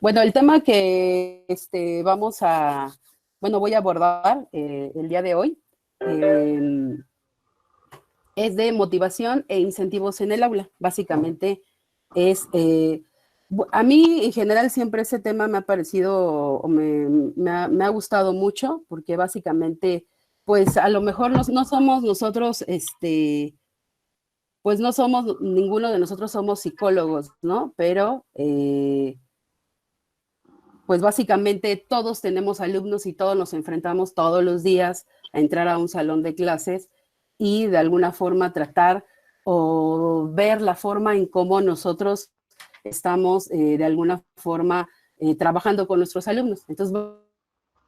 Bueno, el tema que voy a abordar el día de hoy es de motivación e incentivos en el aula. Básicamente es, a mí en general siempre ese tema me ha parecido, o me ha gustado mucho, porque básicamente, pues a lo mejor no somos nosotros, pues no somos, ninguno de nosotros somos psicólogos, ¿no? Pero pues básicamente todos tenemos alumnos y todos nos enfrentamos todos los días a entrar a un salón de clases y de alguna forma tratar o ver la forma en cómo nosotros estamos de alguna forma trabajando con nuestros alumnos. Entonces,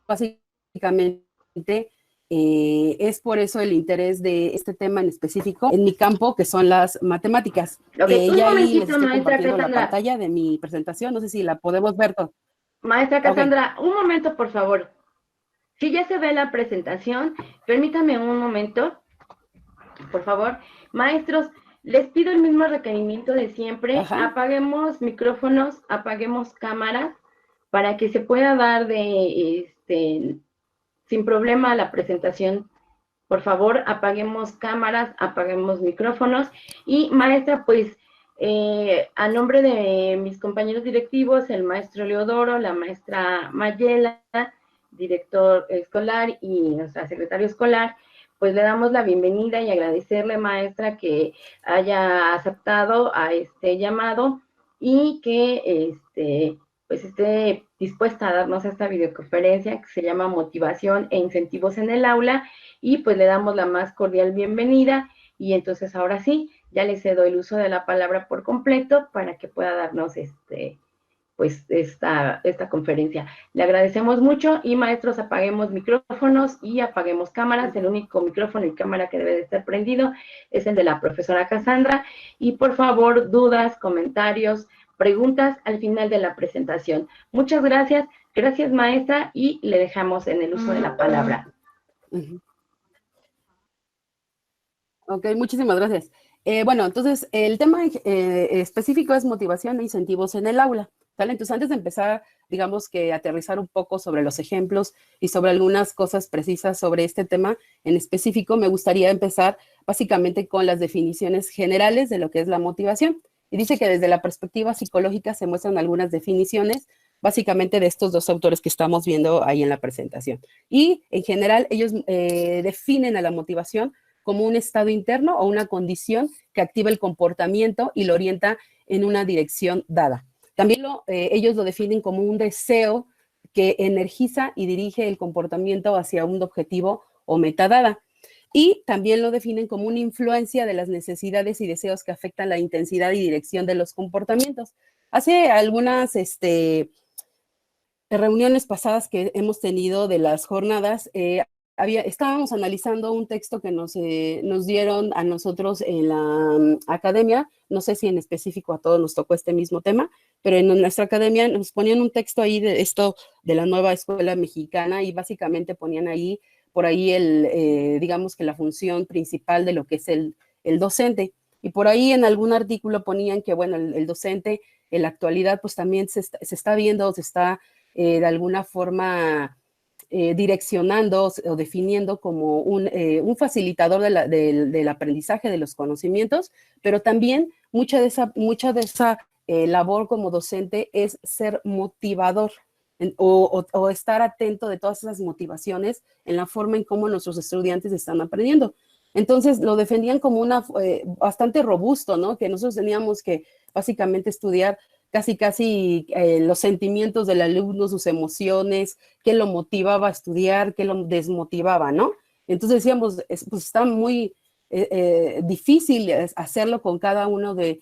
básicamente, es por eso el interés de este tema en específico en mi campo, que son las matemáticas. Ok, un Ya ahí les momentito, estoy maestra compartiendo la Cassandra. pantalla de mi presentación, no sé si la podemos ver todo. Maestra Ok. Cassandra, un momento, por favor. Si ya se ve la presentación, permítame un momento, por favor. Maestros, les pido el mismo requerimiento de siempre. Ajá. Apaguemos micrófonos, apaguemos cámaras, para que se pueda dar sin problema la presentación. Por favor, apaguemos cámaras, apaguemos micrófonos. Y maestra, pues, a nombre de mis compañeros directivos, el maestro Leodoro, la maestra Mayela, director escolar y nuestra secretaria escolar, pues le damos la bienvenida y agradecerle, maestra, que haya aceptado a este llamado y que pues esté dispuesta a darnos esta videoconferencia que se llama Motivación e Incentivos en el Aula, y pues le damos la más cordial bienvenida. Y entonces ahora sí, ya le cedo el uso de la palabra por completo para que pueda darnos pues esta conferencia. Le agradecemos mucho y maestros, apaguemos micrófonos y apaguemos cámaras. El único micrófono y cámara que debe de estar prendido es el de la profesora Cassandra. Y por favor, dudas, comentarios, preguntas al final de la presentación. Muchas gracias. Gracias, maestra, y le dejamos en el uso de la palabra. Ok, muchísimas gracias. Bueno, entonces el tema específico es motivación e incentivos en el aula, ¿vale? Entonces antes de empezar, digamos que aterrizar un poco sobre los ejemplos y sobre algunas cosas precisas sobre este tema en específico, me gustaría empezar básicamente con las definiciones generales de lo que es la motivación. Y dice que desde la perspectiva psicológica se muestran algunas definiciones básicamente de estos dos autores que estamos viendo ahí en la presentación. Y en general ellos definen a la motivación como un estado interno o una condición que activa el comportamiento y lo orienta en una dirección dada. También ellos lo definen como un deseo que energiza y dirige el comportamiento hacia un objetivo o meta dada. Y también lo definen como una influencia de las necesidades y deseos que afectan la intensidad y dirección de los comportamientos. Hace algunas reuniones pasadas que hemos tenido de las jornadas, estábamos analizando un texto que nos dieron a nosotros en la academia, no sé si en específico a todos nos tocó este mismo tema, pero en nuestra academia nos ponían un texto ahí de esto de la nueva escuela mexicana y básicamente ponían ahí, por ahí digamos que la función principal de lo que es el docente. Y por ahí en algún artículo ponían que, bueno, el docente en la actualidad pues también se está viendo, se está de alguna forma direccionando o definiendo como un facilitador del aprendizaje de los conocimientos, pero también mucha de esa labor como docente es ser motivador o estar atento de todas esas motivaciones en la forma en cómo nuestros estudiantes están aprendiendo. Entonces lo defendían como bastante robusto, ¿no? Que nosotros teníamos que básicamente estudiar casi los sentimientos del alumno, sus emociones, qué lo motivaba a estudiar, qué lo desmotivaba, ¿no? Entonces decíamos, pues está muy difícil hacerlo con cada uno de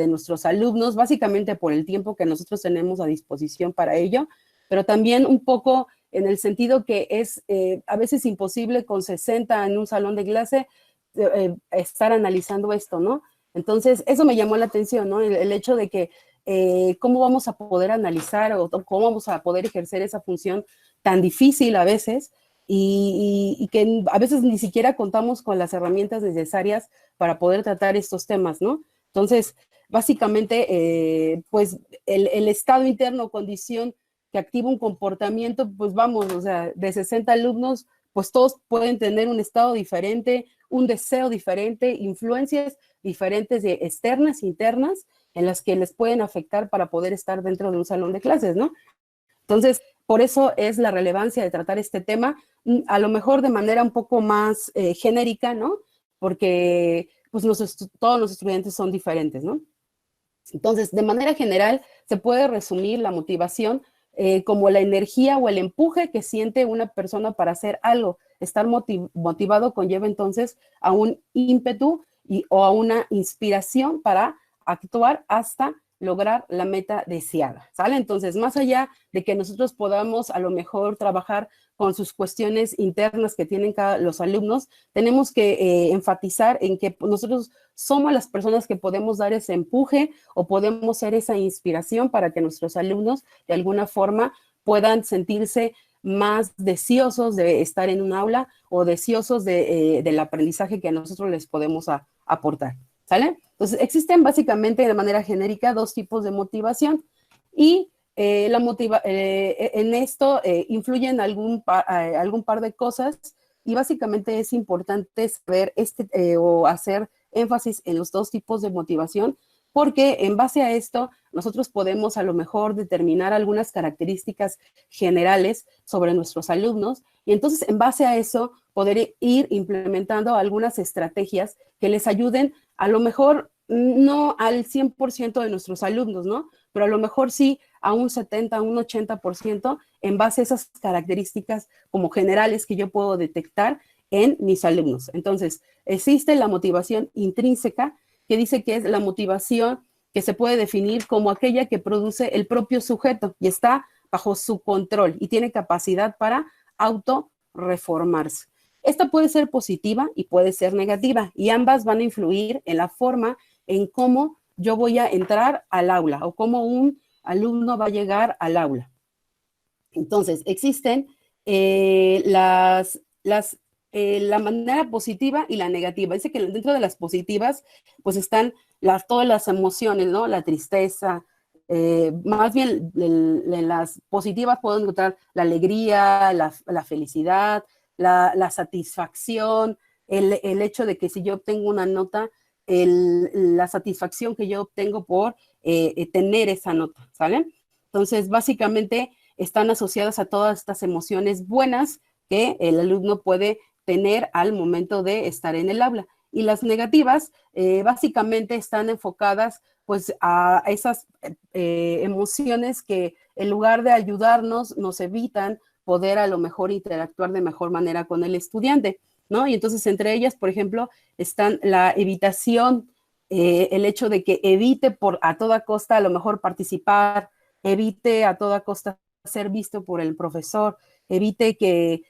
nuestros alumnos, básicamente por el tiempo que nosotros tenemos a disposición para ello, pero también un poco en el sentido que es a veces imposible con 60 en un salón de clase estar analizando esto, ¿no? Entonces, eso me llamó la atención, ¿no? El hecho de que cómo vamos a poder analizar o cómo vamos a poder ejercer esa función tan difícil a veces y que a veces ni siquiera contamos con las herramientas necesarias para poder tratar estos temas, ¿no? Entonces, básicamente, pues el estado interno, condición que activa un comportamiento, pues vamos, o sea, de 60 alumnos, pues todos pueden tener un estado diferente, un deseo diferente, influencias diferentes de externas, internas, en las que les pueden afectar para poder estar dentro de un salón de clases, ¿no? Entonces, por eso es la relevancia de tratar este tema, a lo mejor de manera un poco más genérica, ¿no? Porque pues todos los estudiantes son diferentes, ¿no? Entonces, de manera general, se puede resumir la motivación como la energía o el empuje que siente una persona para hacer algo. Estar motivado conlleva entonces a un ímpetu o a una inspiración para actuar hasta lograr la meta deseada, ¿sale? Entonces, más allá de que nosotros podamos a lo mejor trabajar con sus cuestiones internas que tienen los alumnos, tenemos que enfatizar en que nosotros somos las personas que podemos dar ese empuje o podemos ser esa inspiración para que nuestros alumnos de alguna forma puedan sentirse más deseosos de estar en un aula o deseosos del aprendizaje que nosotros les podemos aportar, ¿sale? Entonces, existen básicamente de manera genérica dos tipos de motivación y en esto influyen algún par de cosas y básicamente es importante saber o hacer énfasis en los dos tipos de motivación porque en base a esto nosotros podemos a lo mejor determinar algunas características generales sobre nuestros alumnos y entonces en base a eso poder ir implementando algunas estrategias que les ayuden a lo mejor no al 100% de nuestros alumnos, ¿no? Pero a lo mejor sí a un 70, a un 80% en base a esas características como generales que yo puedo detectar en mis alumnos. Entonces, existe la motivación intrínseca, que dice que es la motivación que se puede definir como aquella que produce el propio sujeto y está bajo su control y tiene capacidad para autorreformarse. Esta puede ser positiva y puede ser negativa y ambas van a influir en la forma en cómo yo voy a entrar al aula o cómo un alumno va a llegar al aula. Entonces, existen la manera positiva y la negativa. Dice que dentro de las positivas, pues están todas las emociones, ¿no? La tristeza, más bien en las positivas puedo encontrar la alegría, la felicidad, la satisfacción, el hecho de que si yo obtengo una nota, la satisfacción que yo obtengo por tener esa nota, ¿sale? Entonces, básicamente están asociadas a todas estas emociones buenas que el alumno puede tener al momento de estar en el aula. Y las negativas básicamente están enfocadas pues a esas emociones que en lugar de ayudarnos nos evitan poder a lo mejor interactuar de mejor manera con el estudiante, ¿no? Y entonces entre ellas, por ejemplo, están la evitación, el hecho de que evite a toda costa a lo mejor participar, evite a toda costa ser visto por el profesor, evite que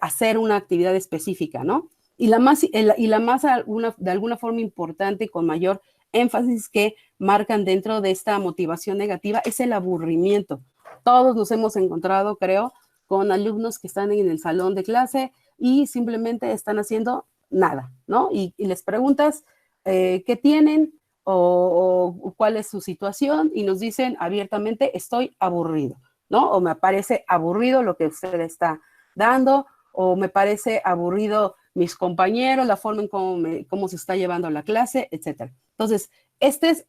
hacer una actividad específica, ¿no? Y la más de alguna forma importante, con mayor énfasis que marcan dentro de esta motivación negativa, es el aburrimiento. Todos nos hemos encontrado, creo, con alumnos que están en el salón de clase y simplemente están haciendo nada, ¿no? Y les preguntas qué tienen o cuál es su situación y nos dicen abiertamente, estoy aburrido, ¿no? O me parece aburrido lo que usted está dando, o me parece aburrido mis compañeros, la forma en cómo se está llevando la clase, etcétera. Entonces, estas,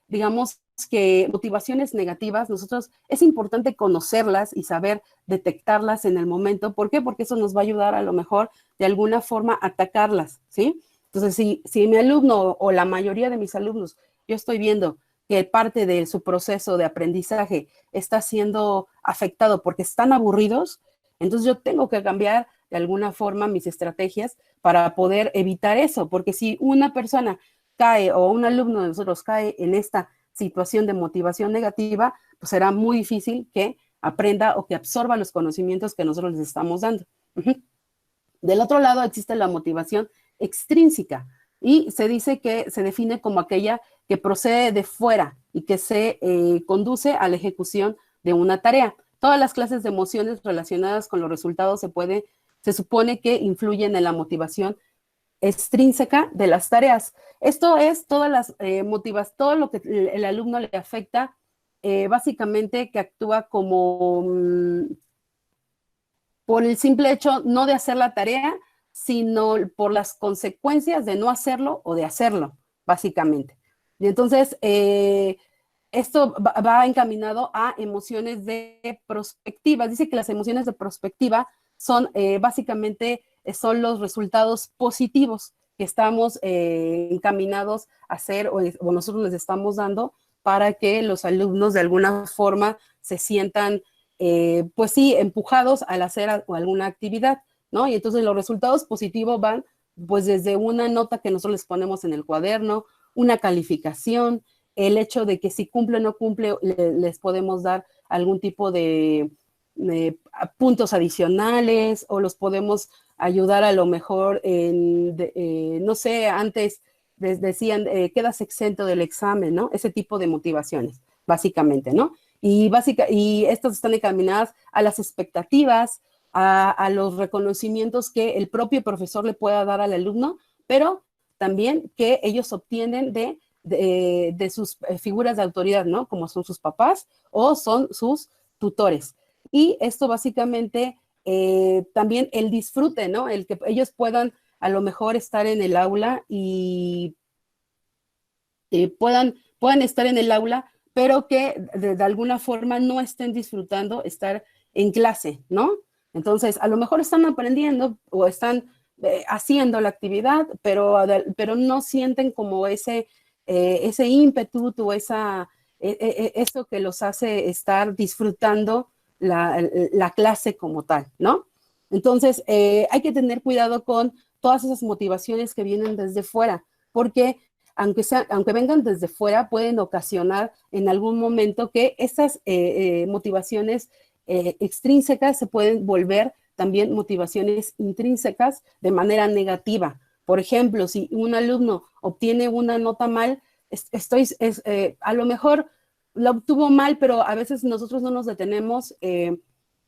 digamos que motivaciones negativas, nosotros es importante conocerlas y saber detectarlas en el momento. ¿Por qué? Porque eso nos va a ayudar a lo mejor de alguna forma a atacarlas, ¿sí? Entonces, si mi alumno o la mayoría de mis alumnos, yo estoy viendo que parte de su proceso de aprendizaje está siendo afectado porque están aburridos, entonces yo tengo que cambiar de alguna forma mis estrategias para poder evitar eso, porque si una persona cae o un alumno de nosotros cae en esta situación de motivación negativa, pues será muy difícil que aprenda o que absorba los conocimientos que nosotros les estamos dando. Del otro lado existe la motivación extrínseca y se dice que se define como aquella que procede de fuera y que se conduce a la ejecución de una tarea. Todas las clases de emociones relacionadas con los resultados se supone que influyen en la motivación extrínseca de las tareas. Esto es todas las todo lo que el alumno le afecta, básicamente que actúa como por el simple hecho no de hacer la tarea, sino por las consecuencias de no hacerlo o de hacerlo, básicamente. Y entonces, esto va encaminado a emociones de prospectiva. Dice que las emociones de prospectiva son básicamente son los resultados positivos que estamos encaminados a hacer o nosotros les estamos dando para que los alumnos de alguna forma se sientan, pues sí, empujados al hacer alguna actividad, ¿no? Y entonces los resultados positivos van pues desde una nota que nosotros les ponemos en el cuaderno, una calificación, el hecho de que si cumple o no cumple, les podemos dar algún tipo de puntos adicionales o los podemos ayudar a lo mejor en, no sé, antes les decían, quedas exento del examen, ¿no? Ese tipo de motivaciones, básicamente, ¿no? Y estas están encaminadas a las expectativas, a los reconocimientos que el propio profesor le pueda dar al alumno, pero también que ellos obtienen de sus figuras de autoridad, ¿no? Como son sus papás o son sus tutores. Y esto básicamente también el disfrute, ¿no? El que ellos puedan a lo mejor estar en el aula y puedan estar en el aula, pero que de alguna forma no estén disfrutando estar en clase, ¿no? Entonces, a lo mejor están aprendiendo o están haciendo la actividad, pero no sienten como ese ímpetu o eso que los hace estar disfrutando la clase como tal, ¿no? Entonces, hay que tener cuidado con todas esas motivaciones que vienen desde fuera, porque aunque vengan desde fuera, pueden ocasionar en algún momento que estas motivaciones extrínsecas se pueden volver también motivaciones intrínsecas de manera negativa. Por ejemplo, si un alumno obtiene una nota mal, a lo mejor la obtuvo mal, pero a veces nosotros no nos detenemos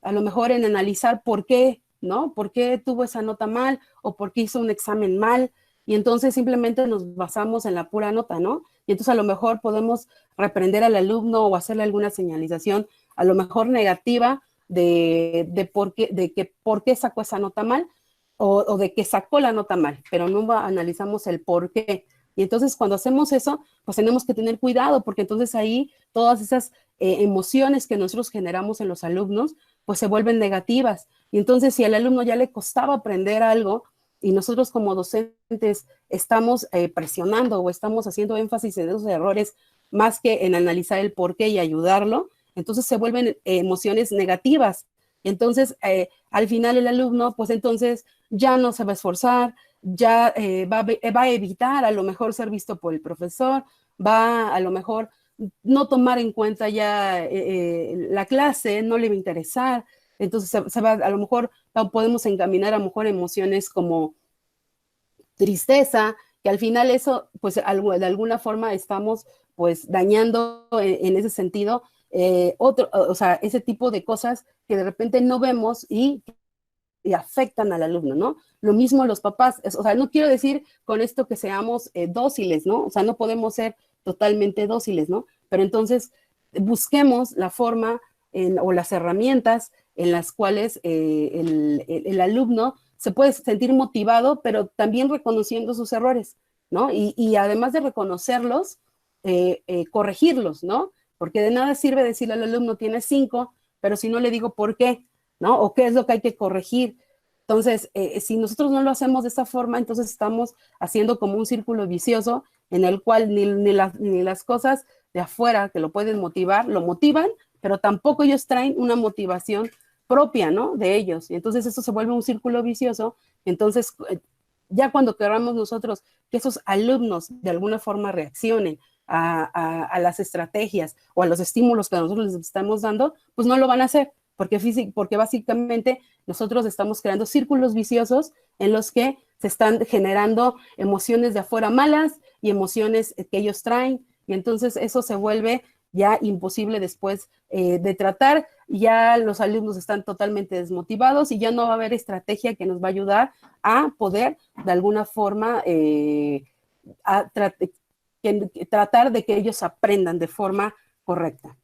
a lo mejor en analizar por qué, ¿no? ¿Por qué tuvo esa nota mal o por qué hizo un examen mal? Y entonces simplemente nos basamos en la pura nota, ¿no? Y entonces a lo mejor podemos reprender al alumno o hacerle alguna señalización, a lo mejor negativa, de por qué sacó esa nota mal o de que sacó la nota mal, pero no analizamos el por qué. Y entonces cuando hacemos eso, pues tenemos que tener cuidado, porque entonces ahí todas esas emociones que nosotros generamos en los alumnos, pues se vuelven negativas. Y entonces si al alumno ya le costaba aprender algo, y nosotros como docentes estamos presionando o estamos haciendo énfasis en esos errores más que en analizar el por qué y ayudarlo, entonces se vuelven emociones negativas. Y entonces, al final el alumno, pues entonces ya no se va a esforzar, ya va a evitar a lo mejor ser visto por el profesor, va a lo mejor no tomar en cuenta ya la clase, no le va a interesar. Entonces se va, a lo mejor podemos encaminar a lo mejor emociones como tristeza, que al final eso, pues de alguna forma estamos pues dañando en ese sentido o sea, ese tipo de cosas que de repente no vemos y afectan al alumno, ¿no? Lo mismo los papás, o sea, no quiero decir con esto que seamos dóciles, ¿no? O sea, no podemos ser totalmente dóciles, ¿no? Pero entonces busquemos la forma o las herramientas en las cuales el alumno se puede sentir motivado, pero también reconociendo sus errores, ¿no? Y además de reconocerlos, corregirlos, ¿no? Porque de nada sirve decirle al alumno, tiene 5, pero si no le digo por qué, ¿no? O qué es lo que hay que corregir. Entonces, si nosotros no lo hacemos de esta forma, entonces estamos haciendo como un círculo vicioso en el cual ni las cosas de afuera que lo pueden motivar, lo motivan, pero tampoco ellos traen una motivación propia, ¿no? De ellos. Y entonces eso se vuelve un círculo vicioso. Entonces, ya cuando queramos nosotros que esos alumnos de alguna forma reaccionen a las estrategias o a los estímulos que nosotros les estamos dando, pues no lo van a hacer, porque básicamente nosotros estamos creando círculos viciosos en los que se están generando emociones de afuera malas y emociones que ellos traen, y entonces eso se vuelve ya imposible después de tratar, ya los alumnos están totalmente desmotivados y ya no va a haber estrategia que nos va a ayudar a poder de alguna forma tratar de que ellos aprendan de forma correcta.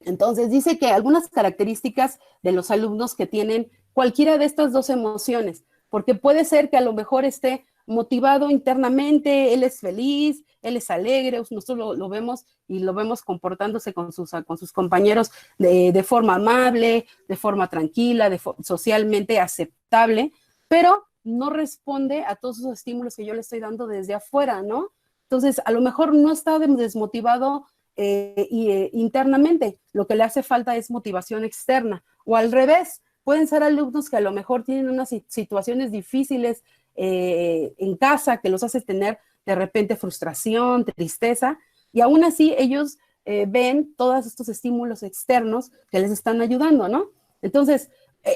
Entonces dice que algunas características de los alumnos que tienen cualquiera de estas dos emociones, porque puede ser que a lo mejor esté motivado internamente, él es feliz, él es alegre, nosotros lo vemos y lo vemos comportándose con sus compañeros de forma amable, de forma tranquila, socialmente aceptable, pero no responde a todos esos estímulos que yo le estoy dando desde afuera, ¿no? Entonces, a lo mejor no está desmotivado internamente, lo que le hace falta es motivación externa, o al revés, pueden ser alumnos que a lo mejor tienen unas situaciones difíciles en casa que los hace tener de repente frustración, tristeza, y aún así ellos ven todos estos estímulos externos que les están ayudando, ¿no? Entonces,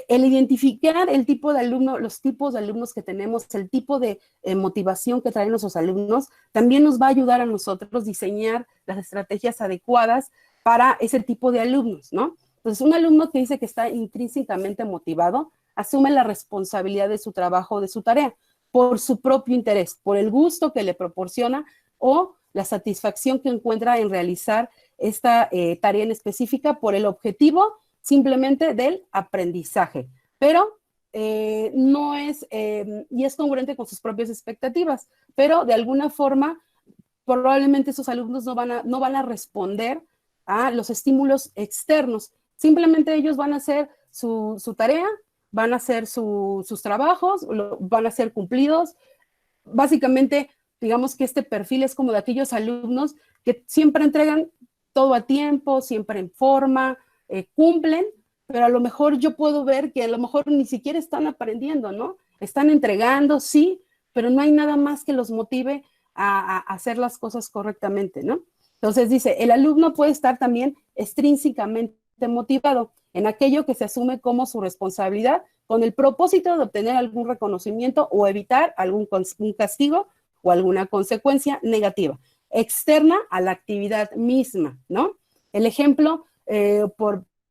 el identificar el tipo de alumno, los tipos de alumnos que tenemos, el tipo de motivación que traen nuestros alumnos, también nos va a ayudar a nosotros diseñar las estrategias adecuadas para ese tipo de alumnos, ¿no? Entonces, un alumno que dice que está intrínsecamente motivado, asume la responsabilidad de su trabajo, de su tarea, por su propio interés, por el gusto que le proporciona o la satisfacción que encuentra en realizar esta tarea en específica por el objetivo simplemente del aprendizaje, pero no es, y es congruente con sus propias expectativas, pero de alguna forma probablemente esos alumnos no van a responder a los estímulos externos, simplemente ellos van a hacer su tarea, van a hacer sus trabajos, van a ser cumplidos. Básicamente, digamos que este perfil es como de aquellos alumnos que siempre entregan todo a tiempo, siempre en forma, cumplen, pero a lo mejor yo puedo ver que a lo mejor ni siquiera están aprendiendo, ¿no? Están entregando, sí, pero no hay nada más que los motive a hacer las cosas correctamente, ¿no? Entonces dice, el alumno puede estar también extrínsecamente motivado en aquello que se asume como su responsabilidad con el propósito de obtener algún reconocimiento o evitar algún castigo o alguna consecuencia negativa, externa a la actividad misma, ¿no? El ejemplo de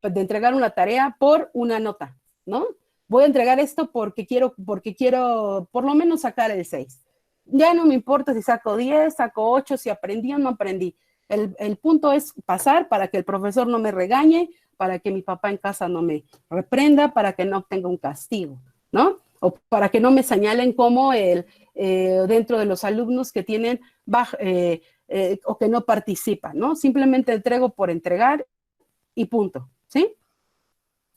entregar una tarea por una nota, ¿no? Voy a entregar esto porque quiero por lo menos sacar el 6. Ya no me importa si saco 10, saco 8, si aprendí o no aprendí. El punto es pasar para que el profesor no me regañe, para que mi papá en casa no me reprenda, para que no tenga un castigo, ¿no? O para que no me señalen como dentro de los alumnos que tienen o que no participan, ¿no? Simplemente entrego por entregar y punto, ¿sí?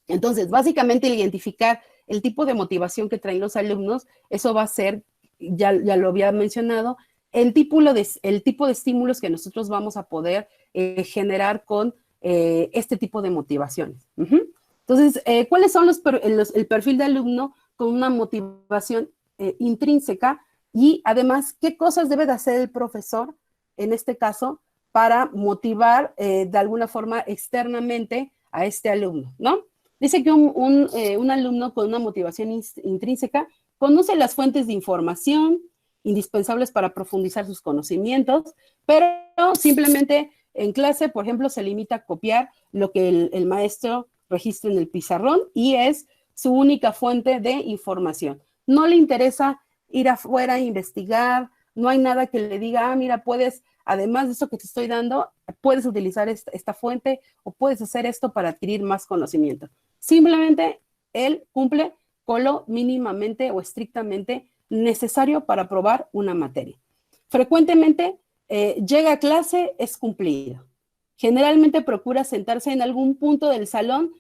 Entonces, básicamente, identificar el tipo de motivación que traen los alumnos, eso va a ser, ya lo había mencionado, el tipo de estímulos que nosotros vamos a poder generar con este tipo de motivaciones. Entonces, ¿cuáles son el perfil de alumno con una motivación intrínseca? Y además, ¿qué cosas debe de hacer el profesor, en este caso, para motivar de alguna forma externamente a este alumno, ¿no? Dice que un alumno con una motivación intrínseca conoce las fuentes de información indispensables para profundizar sus conocimientos, pero simplemente en clase, por ejemplo, se limita a copiar lo que el maestro registra en el pizarrón y es su única fuente de información. No le interesa ir afuera a investigar, no hay nada que le diga, mira, puedes, además de eso que te estoy dando, puedes utilizar esta fuente o puedes hacer esto para adquirir más conocimiento. Simplemente él cumple con lo mínimamente o estrictamente necesario para aprobar una materia. Frecuentemente llega a clase, es cumplido. Generalmente procura sentarse en algún punto del salón,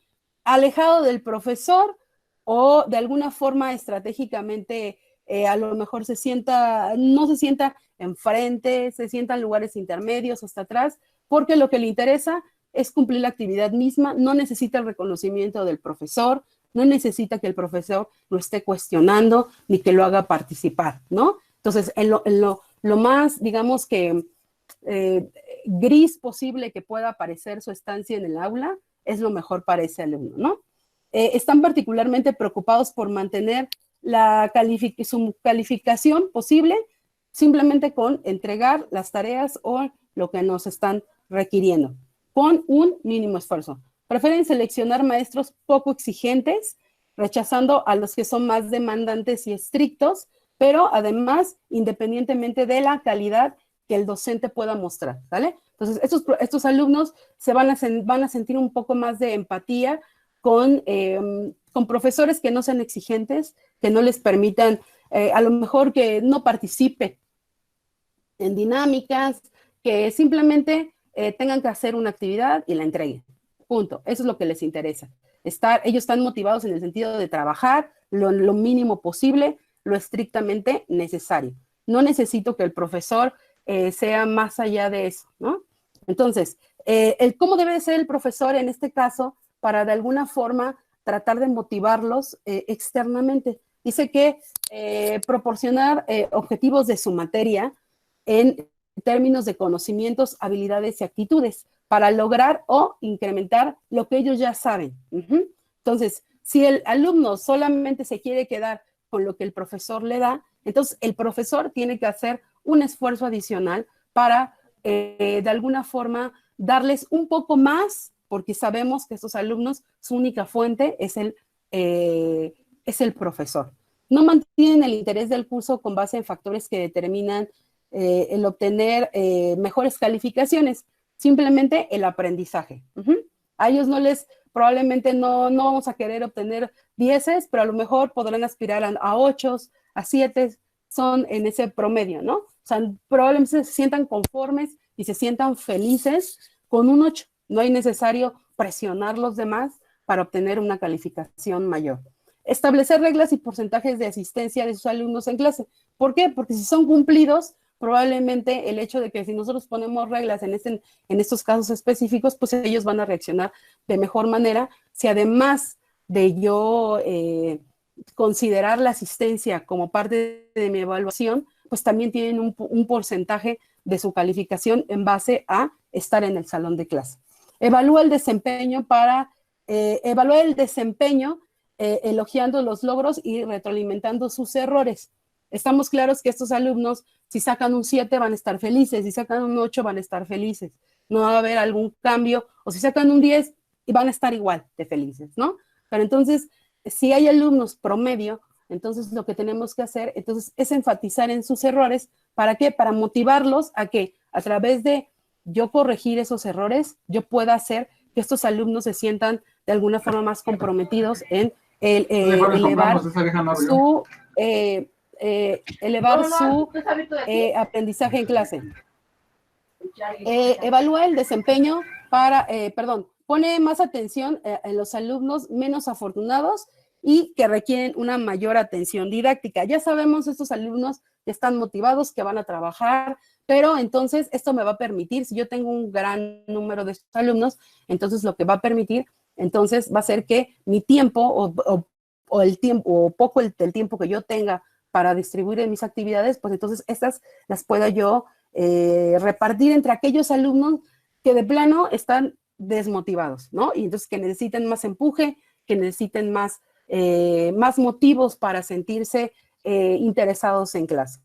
alejado del profesor o de alguna forma estratégicamente a lo mejor no se sienta enfrente, se sienta en lugares intermedios hasta atrás, porque lo que le interesa es cumplir la actividad misma, no necesita el reconocimiento del profesor, no necesita que el profesor lo esté cuestionando ni que lo haga participar, ¿no? Entonces, en lo más, digamos que gris posible que pueda parecer su estancia en el aula, es lo mejor para ese alumno, ¿no? Están particularmente preocupados por mantener su calificación posible simplemente con entregar las tareas o lo que nos están requiriendo, con un mínimo esfuerzo. Prefieren seleccionar maestros poco exigentes, rechazando a los que son más demandantes y estrictos, pero además, independientemente de la calidad que el docente pueda mostrar, ¿vale? Entonces, estos alumnos van a sentir un poco más de empatía con profesores que no sean exigentes, que no les permitan, a lo mejor que no participe en dinámicas, que simplemente tengan que hacer una actividad y la entreguen. Punto. Eso es lo que les interesa. Ellos están motivados en el sentido de trabajar lo mínimo posible, lo estrictamente necesario. No necesito que el profesor sea más allá de eso, ¿no? Entonces, ¿cómo debe ser el profesor en este caso para de alguna forma tratar de motivarlos externamente? Dice que proporcionar objetivos de su materia en términos de conocimientos, habilidades y actitudes para lograr o incrementar lo que ellos ya saben. Entonces, si el alumno solamente se quiere quedar con lo que el profesor le da, entonces el profesor tiene que hacer un esfuerzo adicional para, de alguna forma, darles un poco más, porque sabemos que estos alumnos, su única fuente es el profesor. No mantienen el interés del curso con base en factores que determinan el obtener mejores calificaciones, simplemente el aprendizaje. A ellos probablemente no vamos a querer obtener 10, pero a lo mejor podrán aspirar a 8, a 7, son en ese promedio, ¿no? O sea, probablemente se sientan conformes y se sientan felices con un 8. No es necesario presionar los demás para obtener una calificación mayor. Establecer reglas y porcentajes de asistencia de sus alumnos en clase. ¿Por qué? Porque si son cumplidos, probablemente el hecho de que si nosotros ponemos reglas en estos casos específicos, pues ellos van a reaccionar de mejor manera. Si además de yo considerar la asistencia como parte de mi evaluación, pues también tienen un porcentaje de su calificación en base a estar en el salón de clase. Evalúa el desempeño elogiando los logros y retroalimentando sus errores. Estamos claros que estos alumnos, si sacan un 7, van a estar felices, si sacan un 8, van a estar felices. No va a haber algún cambio, o si sacan un 10, van a estar igual de felices, ¿no? Pero entonces, si hay alumnos promedio, entonces lo que tenemos que hacer es enfatizar en sus errores. ¿Para qué? Para motivarlos a que a través de yo corregir esos errores, yo pueda hacer que estos alumnos se sientan de alguna forma más comprometidos en elevar su aprendizaje en clase. Evalúa el desempeño pone más atención en los alumnos menos afortunados y que requieren una mayor atención didáctica. Ya sabemos estos alumnos que están motivados, que van a trabajar, pero entonces esto me va a permitir, si yo tengo un gran número de estos alumnos, entonces lo que va a permitir, entonces va a ser que mi tiempo o el tiempo que yo tenga para distribuir en mis actividades, pues entonces estas las pueda yo repartir entre aquellos alumnos que de plano están desmotivados, ¿no? Y entonces que necesiten más empuje, que necesiten más motivos para sentirse interesados en clase.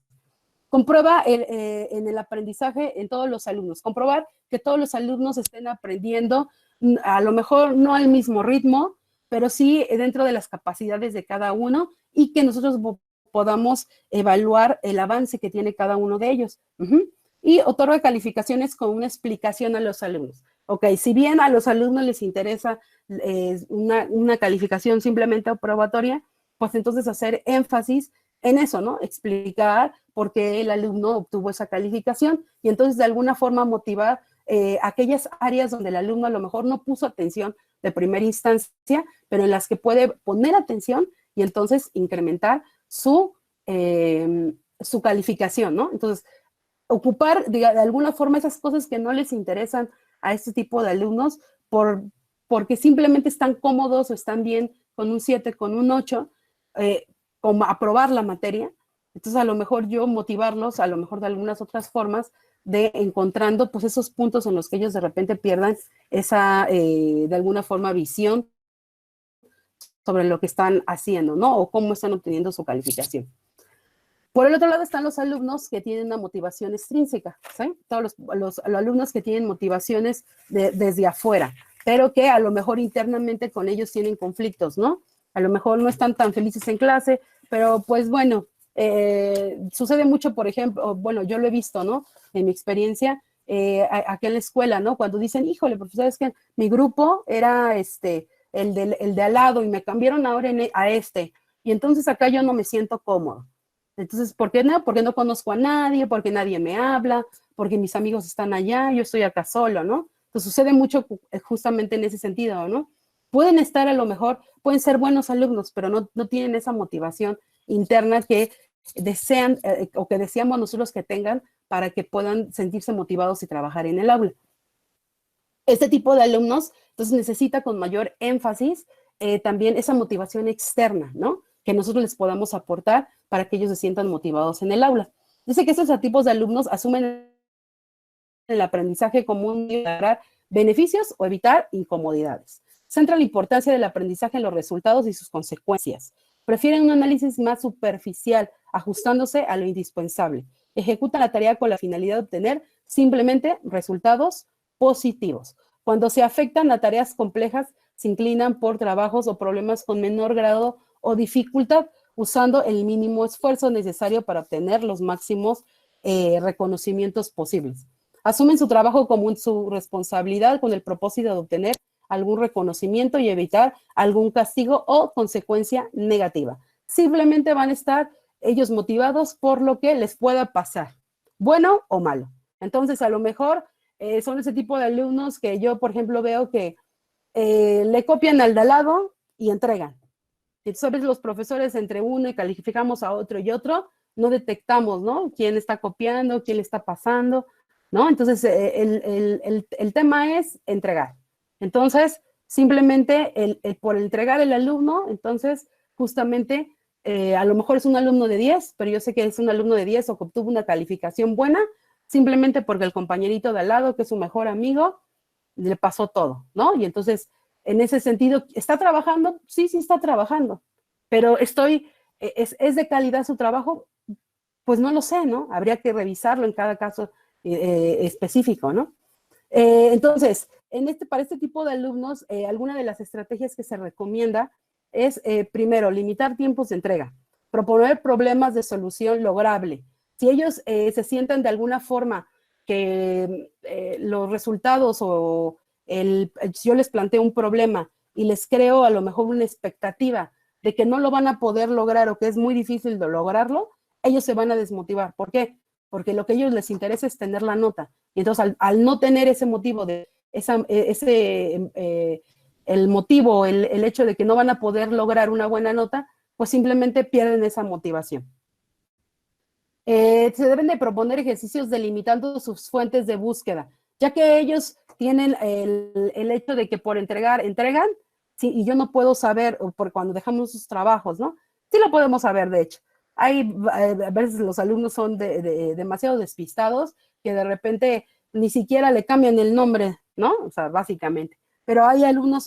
Comprueba en el aprendizaje en todos los alumnos, comprobar que todos los alumnos estén aprendiendo, a lo mejor no al mismo ritmo, pero sí dentro de las capacidades de cada uno y que nosotros podamos evaluar el avance que tiene cada uno de ellos. Y otorga calificaciones con una explicación a los alumnos. Ok, si bien a los alumnos les interesa una calificación simplemente aprobatoria, pues entonces hacer énfasis en eso, ¿no? Explicar por qué el alumno obtuvo esa calificación y entonces de alguna forma motivar aquellas áreas donde el alumno a lo mejor no puso atención de primera instancia, pero en las que puede poner atención y entonces incrementar su calificación, ¿no? Entonces, ocupar de alguna forma esas cosas que no les interesan a este tipo de alumnos porque simplemente están cómodos o están bien con un 7, con un 8, como aprobar la materia. Entonces, a lo mejor yo motivarlos, a lo mejor de algunas otras formas, de encontrando pues esos puntos en los que ellos de repente pierdan esa, de alguna forma, visión sobre lo que están haciendo, ¿no? O cómo están obteniendo su calificación. Por el otro lado están los alumnos que tienen una motivación extrínseca, ¿sí? Todos los alumnos que tienen motivaciones desde afuera, pero que a lo mejor internamente con ellos tienen conflictos, ¿no? A lo mejor no están tan felices en clase, pero pues bueno, sucede mucho, por ejemplo, bueno, yo lo he visto, ¿no? En mi experiencia, aquí en la escuela, ¿no? Cuando dicen, híjole, profesor, es que mi grupo era el de al lado y me cambiaron ahora a este, y entonces acá yo no me siento cómodo. Entonces, ¿por qué no? Porque no conozco a nadie, porque nadie me habla, porque mis amigos están allá, yo estoy acá solo, ¿no? Entonces sucede mucho justamente en ese sentido, ¿no? Pueden estar a lo mejor, pueden ser buenos alumnos, pero no tienen esa motivación interna que desean o que deseamos nosotros que tengan para que puedan sentirse motivados y trabajar en el aula. Este tipo de alumnos, entonces, necesita con mayor énfasis también esa motivación externa, ¿no? Que nosotros les podamos aportar para que ellos se sientan motivados en el aula. Dice que estos tipos de alumnos asumen el aprendizaje como un medio de lograr beneficios o evitar incomodidades. Centra la importancia del aprendizaje en los resultados y sus consecuencias. Prefieren un análisis más superficial, ajustándose a lo indispensable. Ejecutan la tarea con la finalidad de obtener simplemente resultados positivos. Cuando se afectan a tareas complejas, se inclinan por trabajos o problemas con menor grado o dificultad, usando el mínimo esfuerzo necesario para obtener los máximos reconocimientos posibles. Asumen su trabajo como su responsabilidad con el propósito de obtener algún reconocimiento y evitar algún castigo o consecuencia negativa. Simplemente van a estar ellos motivados por lo que les pueda pasar, bueno o malo. Entonces, a lo mejor son ese tipo de alumnos que yo, por ejemplo, veo que le copian al de al lado y entregan. Entonces, a veces los profesores entre uno y calificamos a otro y otro, no detectamos, ¿no? Quién está copiando, quién le está pasando, ¿no? Entonces, el tema es entregar. Entonces, simplemente por entregar el alumno, entonces, justamente, a lo mejor es un alumno de 10, pero yo sé que es un alumno de 10 o que obtuvo una calificación buena, simplemente porque el compañerito de al lado, que es su mejor amigo, le pasó todo, ¿no? Y entonces, en ese sentido, ¿está trabajando? Sí, sí está trabajando, pero ¿es de calidad su trabajo? Pues no lo sé, ¿no? Habría que revisarlo en cada caso específico, ¿no? Entonces, para este tipo de alumnos, alguna de las estrategias que se recomienda es, primero, limitar tiempos de entrega, proponer problemas de solución lograble. Si ellos se sientan de alguna forma que los resultados o yo les planteo un problema y les creo a lo mejor una expectativa de que no lo van a poder lograr o que es muy difícil de lograrlo, ellos se van a desmotivar. ¿Por qué? Porque lo que a ellos les interesa es tener la nota. Y entonces, al no tener ese motivo, el motivo, el hecho de que no van a poder lograr una buena nota, pues simplemente pierden esa motivación. Se deben de proponer ejercicios delimitando sus fuentes de búsqueda, ya que ellos tienen el hecho de que por entregan, sí, y yo no puedo saber, por cuando dejamos sus trabajos, ¿no? Sí lo podemos saber, de hecho. A veces los alumnos son demasiado despistados que de repente ni siquiera le cambian el nombre, ¿no? O sea, básicamente. Pero hay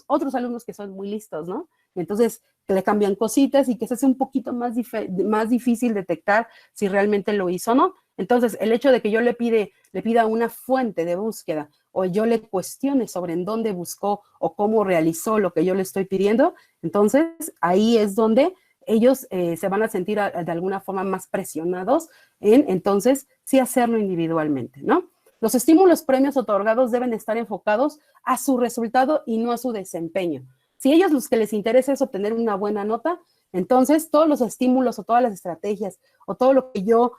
otros alumnos que son muy listos, ¿no? Y entonces que le cambian cositas y que se hace un poquito más difícil detectar si realmente lo hizo o no. Entonces, el hecho de que yo le pida una fuente de búsqueda o yo le cuestione sobre en dónde buscó o cómo realizó lo que yo le estoy pidiendo, entonces ahí es donde ellos se van a sentir de alguna forma más presionados entonces, sí hacerlo individualmente, ¿no? Los estímulos premios otorgados deben estar enfocados a su resultado y no a su desempeño. Si ellos los que les interesa es obtener una buena nota, entonces todos los estímulos o todas las estrategias o todo lo que yo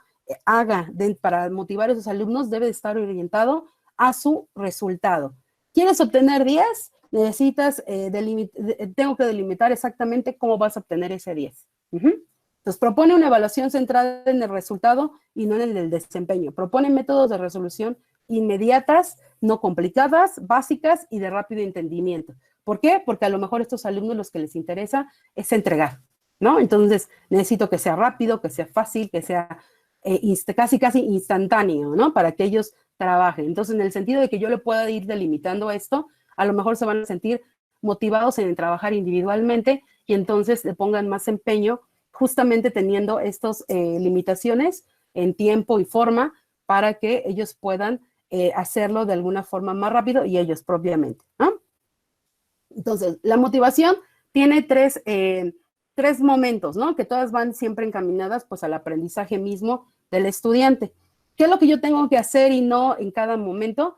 haga para motivar a esos alumnos debe estar orientado a su resultado. ¿Quieres obtener 10? Necesitas, tengo que delimitar exactamente cómo vas a obtener ese 10. Entonces, propone una evaluación centrada en el resultado y no en el desempeño. Propone métodos de resolución inmediatas, no complicadas, básicas y de rápido entendimiento. ¿Por qué? Porque a lo mejor a estos alumnos los que les interesa es entregar, ¿no? Entonces, necesito que sea rápido, que sea fácil, que sea casi instantáneo, ¿no? Para que ellos trabajen. Entonces, en el sentido de que yo le pueda ir delimitando esto, a lo mejor se van a sentir motivados en trabajar individualmente y entonces le pongan más empeño justamente teniendo estas limitaciones en tiempo y forma para que ellos puedan hacerlo de alguna forma más rápido y ellos propiamente, ¿no? Entonces, la motivación tiene tres momentos, ¿no? Que todas van siempre encaminadas pues al aprendizaje mismo del estudiante. ¿Qué es lo que yo tengo que hacer y no en cada momento?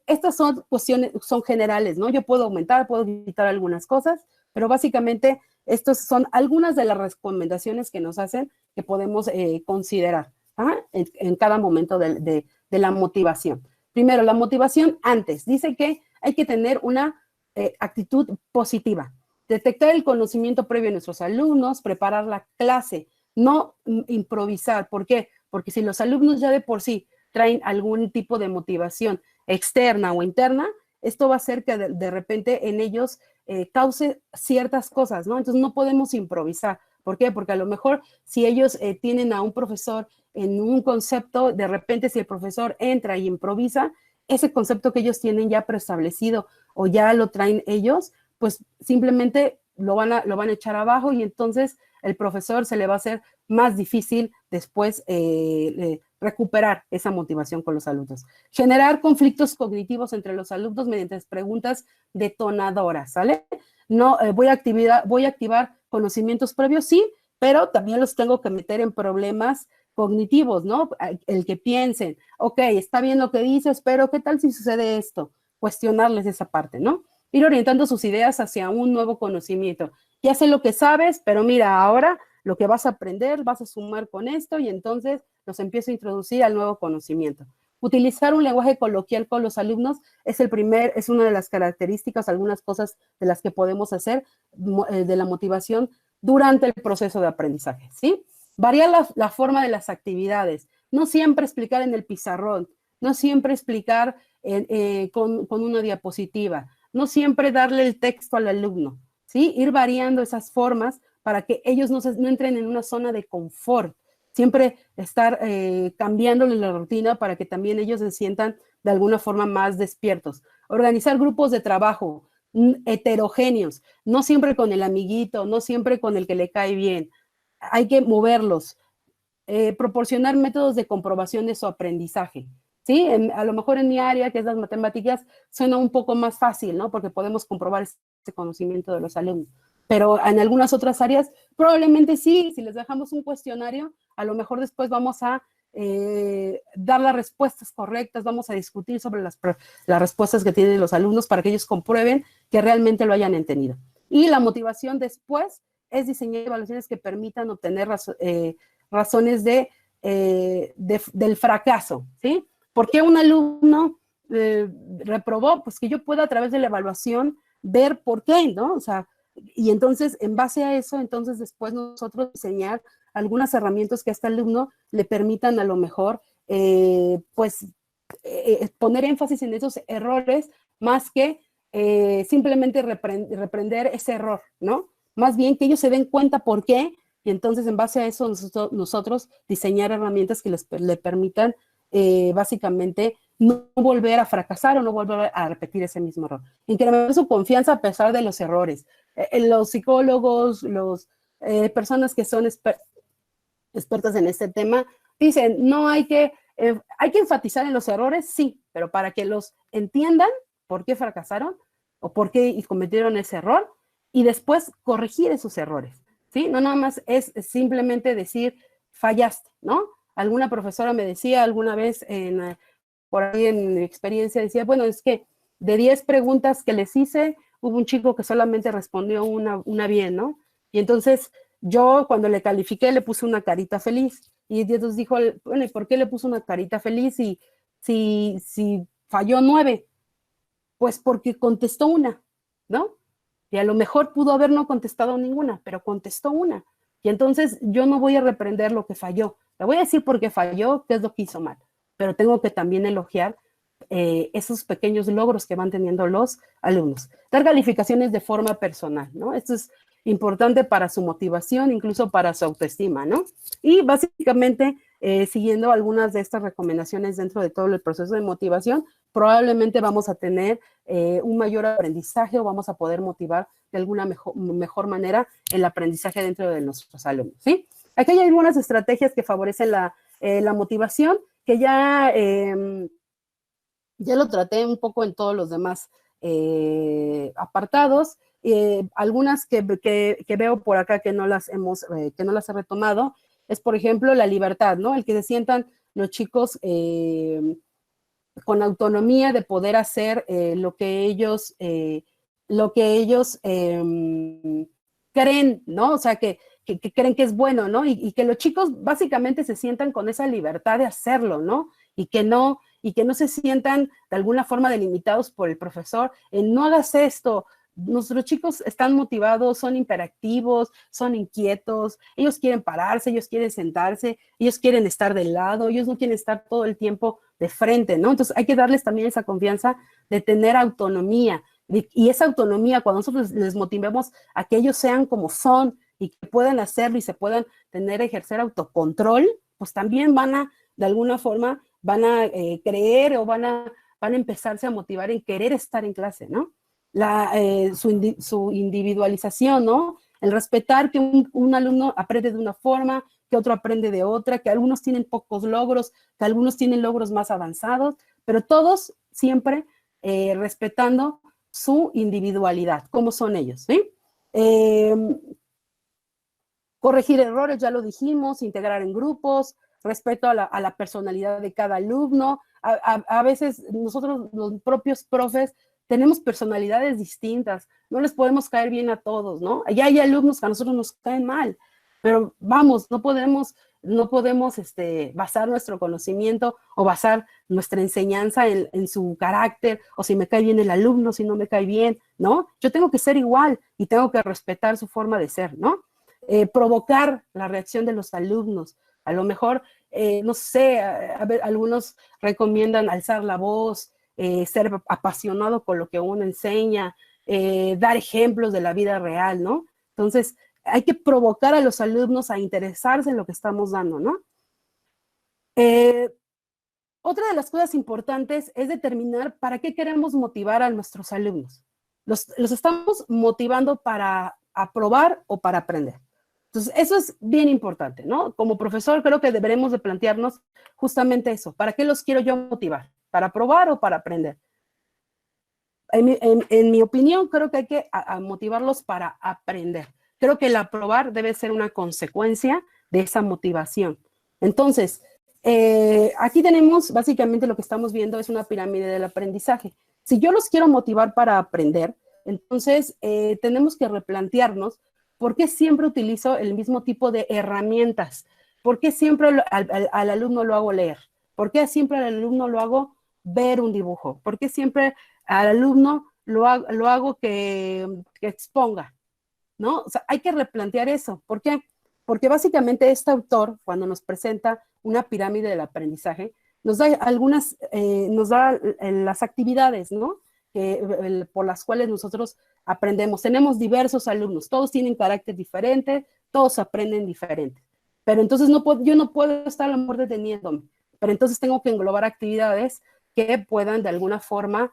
Estas son cuestiones, son generales, ¿no? Yo puedo aumentar, puedo quitar algunas cosas, pero básicamente estas son algunas de las recomendaciones que nos hacen que podemos considerar en cada momento de la motivación. Primero, la motivación antes. Dice que hay que tener una actitud positiva. Detectar el conocimiento previo de nuestros alumnos, preparar la clase, no improvisar. ¿Por qué? Porque si los alumnos ya de por sí traen algún tipo de motivación externa o interna, esto va a hacer que de repente en ellos cause ciertas cosas, ¿no? Entonces no podemos improvisar. ¿Por qué? Porque a lo mejor si ellos tienen a un profesor en un concepto, de repente si el profesor entra y improvisa, ese concepto que ellos tienen ya preestablecido o ya lo traen ellos, pues simplemente lo van a echar abajo y entonces el profesor se le va a hacer más difícil después recuperar esa motivación con los alumnos. Generar conflictos cognitivos entre los alumnos mediante preguntas detonadoras, ¿sale? No, voy a activar conocimientos previos, sí, pero también los tengo que meter en problemas cognitivos, ¿no? El que piensen, ok, está bien lo que dices, pero ¿qué tal si sucede esto? Cuestionarles esa parte, ¿no? Ir orientando sus ideas hacia un nuevo conocimiento. Ya sé lo que sabes, pero mira, ahora lo que vas a aprender, vas a sumar con esto y entonces los empiezo a introducir al nuevo conocimiento. Utilizar un lenguaje coloquial con los alumnos es una de las características, algunas cosas de las que podemos hacer de la motivación durante el proceso de aprendizaje, ¿sí? Variar la forma de las actividades, no siempre explicar en el pizarrón, no siempre explicar con una diapositiva, no siempre darle el texto al alumno, ¿sí? Ir variando esas formas para que ellos no entren en una zona de confort, siempre estar cambiándole la rutina para que también ellos se sientan de alguna forma más despiertos. Organizar grupos de trabajo heterogéneos, no siempre con el amiguito, no siempre con el que le cae bien, hay que moverlos, proporcionar métodos de comprobación de su aprendizaje. ¿Sí? A lo mejor en mi área, que es las matemáticas, suena un poco más fácil, ¿no? Porque podemos comprobar ese conocimiento de los alumnos. Pero en algunas otras áreas, probablemente sí, si les dejamos un cuestionario, a lo mejor después vamos a dar las respuestas correctas, vamos a discutir sobre las respuestas que tienen los alumnos para que ellos comprueben que realmente lo hayan entendido. Y la motivación después es diseñar evaluaciones que permitan obtener razones del fracaso, ¿sí? ¿Por qué un alumno reprobó? Pues que yo pueda a través de la evaluación ver por qué, ¿no? O sea, y entonces en base a eso, entonces después nosotros diseñar algunas herramientas que a este alumno le permitan a lo mejor, poner énfasis en esos errores más que simplemente reprender ese error, ¿no? Más bien que ellos se den cuenta por qué y entonces en base a eso nosotros diseñar herramientas que le permitan básicamente no volver a fracasar o no volver a repetir ese mismo error. Incrementar su confianza a pesar de los errores. Los psicólogos, personas que son expertas en este tema, dicen, no hay que enfatizar en los errores, sí, pero para que los entiendan por qué fracasaron o por qué cometieron ese error y después corregir esos errores, ¿sí? No nada más es simplemente decir, fallaste, ¿no? Alguna profesora me decía alguna vez, por ahí en mi experiencia, decía, bueno, es que de 10 preguntas que les hice, hubo un chico que solamente respondió una bien, ¿no? Y entonces yo cuando le califiqué le puse una carita feliz. Y entonces dijo, bueno, ¿y por qué le puso una carita feliz si falló 9? Pues porque contestó una, ¿no? Y a lo mejor pudo haber no contestado ninguna, pero contestó una. Y entonces yo no voy a reprender lo que falló. Le voy a decir por qué falló, qué es lo que hizo mal. Pero tengo que también elogiar esos pequeños logros que van teniendo los alumnos. Dar calificaciones de forma personal, ¿no? Esto es importante para su motivación, incluso para su autoestima, ¿no? Y básicamente, siguiendo algunas de estas recomendaciones dentro de todo el proceso de motivación, probablemente vamos a tener un mayor aprendizaje o vamos a poder motivar de alguna mejor manera el aprendizaje dentro de nuestros alumnos, ¿sí? Aquí hay algunas estrategias que favorecen la motivación, que ya lo traté un poco en todos los demás apartados. Algunas que veo por acá que no las he retomado, es por ejemplo la libertad, ¿no? El que se sientan los chicos con autonomía de poder hacer lo que ellos creen, ¿no? O sea, que creen que es bueno, ¿no? Y que los chicos básicamente se sientan con esa libertad de hacerlo, ¿no? Y que no se sientan de alguna forma delimitados por el profesor en no hagas esto. Nuestros chicos están motivados, son hiperactivos, son inquietos, ellos quieren pararse, ellos quieren sentarse, ellos quieren estar de lado, ellos no quieren estar todo el tiempo de frente, ¿no? Entonces hay que darles también esa confianza de tener autonomía, y esa autonomía, cuando nosotros les motivemos a que ellos sean como son y que puedan hacerlo y se puedan ejercer autocontrol, pues también de alguna forma, van a creer o van a empezarse a motivar en querer estar en clase, ¿no? Su individualización, ¿no? El respetar que un alumno aprende de una forma, que otro aprende de otra, que algunos tienen pocos logros, que algunos tienen logros más avanzados, pero todos siempre respetando su individualidad, cómo son ellos, ¿sí? Corregir errores, ya lo dijimos, integrar en grupos, respeto a la personalidad de cada alumno. A veces nosotros, los propios profes, tenemos personalidades distintas, no les podemos caer bien a todos, ¿no? Ya hay alumnos que a nosotros nos caen mal, pero vamos, no podemos basar nuestro conocimiento o basar nuestra enseñanza en su carácter, o si me cae bien el alumno, si no me cae bien, ¿no? Yo tengo que ser igual y tengo que respetar su forma de ser, ¿no? Provocar la reacción de los alumnos. A lo mejor, no sé, algunos recomiendan alzar la voz, ser apasionado con lo que uno enseña, dar ejemplos de la vida real, ¿no? Entonces, hay que provocar a los alumnos a interesarse en lo que estamos dando, ¿no? Otra de las cosas importantes es determinar para qué queremos motivar a nuestros alumnos. Los estamos motivando para aprobar o para aprender. Entonces, eso es bien importante, ¿no? Como profesor creo que deberemos de plantearnos justamente eso. ¿Para qué los quiero yo motivar? ¿Para aprobar o para aprender? En mi opinión, creo que hay que motivarlos para aprender. Creo que el aprobar debe ser una consecuencia de esa motivación. Entonces, aquí tenemos, básicamente lo que estamos viendo es una pirámide del aprendizaje. Si yo los quiero motivar para aprender, entonces tenemos que replantearnos por qué siempre utilizo el mismo tipo de herramientas, por qué siempre al alumno lo hago leer, por qué siempre al alumno lo hago ver un dibujo, por qué siempre al alumno lo hago que exponga, ¿no? O sea, hay que replantear eso. ¿Por qué? Porque básicamente este autor, cuando nos presenta una pirámide del aprendizaje, nos da las actividades, ¿no? Por las cuales nosotros aprendemos. Tenemos diversos alumnos, todos tienen carácter diferente, todos aprenden diferente. Pero entonces yo no puedo estar a lo mejor deteniéndome, pero entonces tengo que englobar actividades que puedan de alguna forma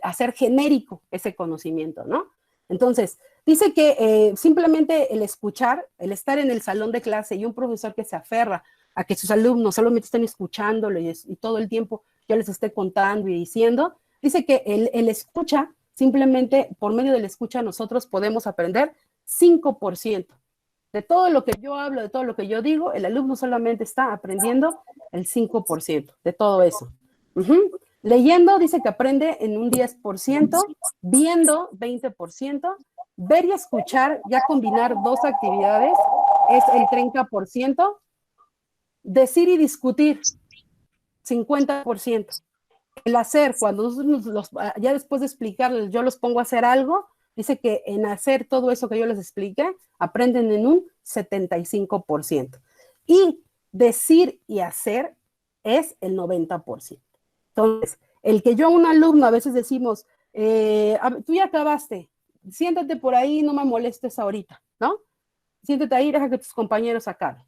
hacer genérico ese conocimiento, ¿no? Entonces, dice que simplemente el escuchar, el estar en el salón de clase y un profesor que se aferra a que sus alumnos solamente estén escuchándolo y todo el tiempo yo les esté contando y diciendo, dice que el escucha, simplemente por medio del escucha nosotros podemos aprender 5%. De todo lo que yo hablo, de todo lo que yo digo, el alumno solamente está aprendiendo el 5% de todo eso. Leyendo dice que aprende en un 10%, viendo 20%, ver y escuchar, ya combinar dos actividades, es el 30%, decir y discutir, 50%. El hacer, cuando nosotros ya después de explicarles, yo los pongo a hacer algo, dice que en hacer todo eso que yo les expliqué, aprenden en un 75%. Y decir y hacer es el 90%. Entonces, el que yo a un alumno a veces decimos, tú ya acabaste, siéntate por ahí, no me molestes ahorita, ¿no? Siéntate ahí, deja que tus compañeros acaben.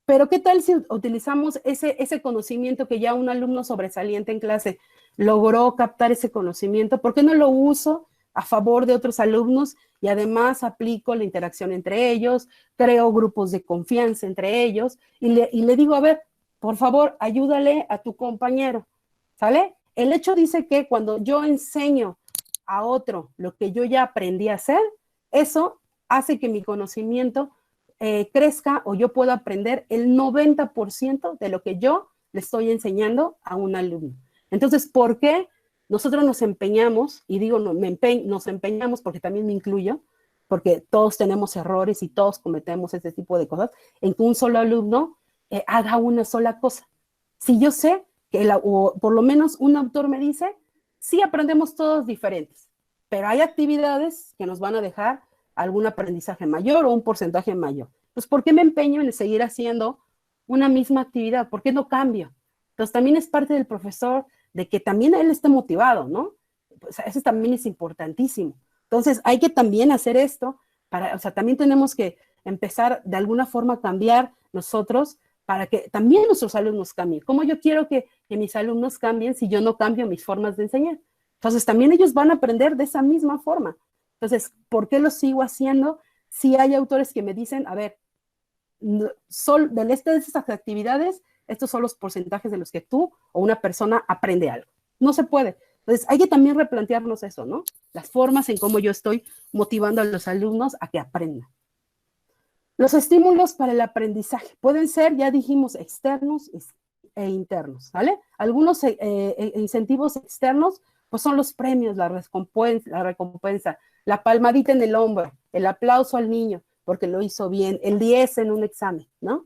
Pero ¿qué tal si utilizamos ese conocimiento que ya un alumno sobresaliente en clase logró captar ese conocimiento? ¿Por qué no lo uso a favor de otros alumnos y además aplico la interacción entre ellos, creo grupos de confianza entre ellos y le digo, a ver, por favor, ayúdale a tu compañero, ¿sale? El hecho dice que cuando yo enseño a otro lo que yo ya aprendí a hacer, eso hace que mi conocimiento crezca o yo pueda aprender el 90% de lo que yo le estoy enseñando a un alumno. Entonces, ¿por qué nosotros nos empeñamos? Y digo, nos empeñamos porque también me incluyo, porque todos tenemos errores y todos cometemos ese tipo de cosas, en que un solo alumno haga una sola cosa. Si yo sé que, o por lo menos un autor me dice, sí aprendemos todos diferentes, pero hay actividades que nos van a dejar algún aprendizaje mayor o un porcentaje mayor. Pues, ¿por qué me empeño en seguir haciendo una misma actividad? ¿Por qué no cambio? Entonces, también es parte del profesor de que también él esté motivado, ¿no? Pues eso también es importantísimo. Entonces, hay que también hacer esto, o sea, también tenemos que empezar de alguna forma a cambiar nosotros para que también nuestros alumnos cambien. ¿Cómo yo quiero que mis alumnos cambien si yo no cambio mis formas de enseñar? Entonces, también ellos van a aprender de esa misma forma. Entonces, ¿por qué lo sigo haciendo? Si hay autores que me dicen, a ver, de estas actividades, estos son los porcentajes de los que tú o una persona aprende algo. No se puede. Entonces, hay que también replantearnos eso, ¿no? Las formas en cómo yo estoy motivando a los alumnos a que aprendan. Los estímulos para el aprendizaje pueden ser, ya dijimos, externos e internos, ¿vale? Algunos incentivos externos, pues son los premios, la recompensa, la palmadita en el hombro, el aplauso al niño porque lo hizo bien, el 10 en un examen, ¿no?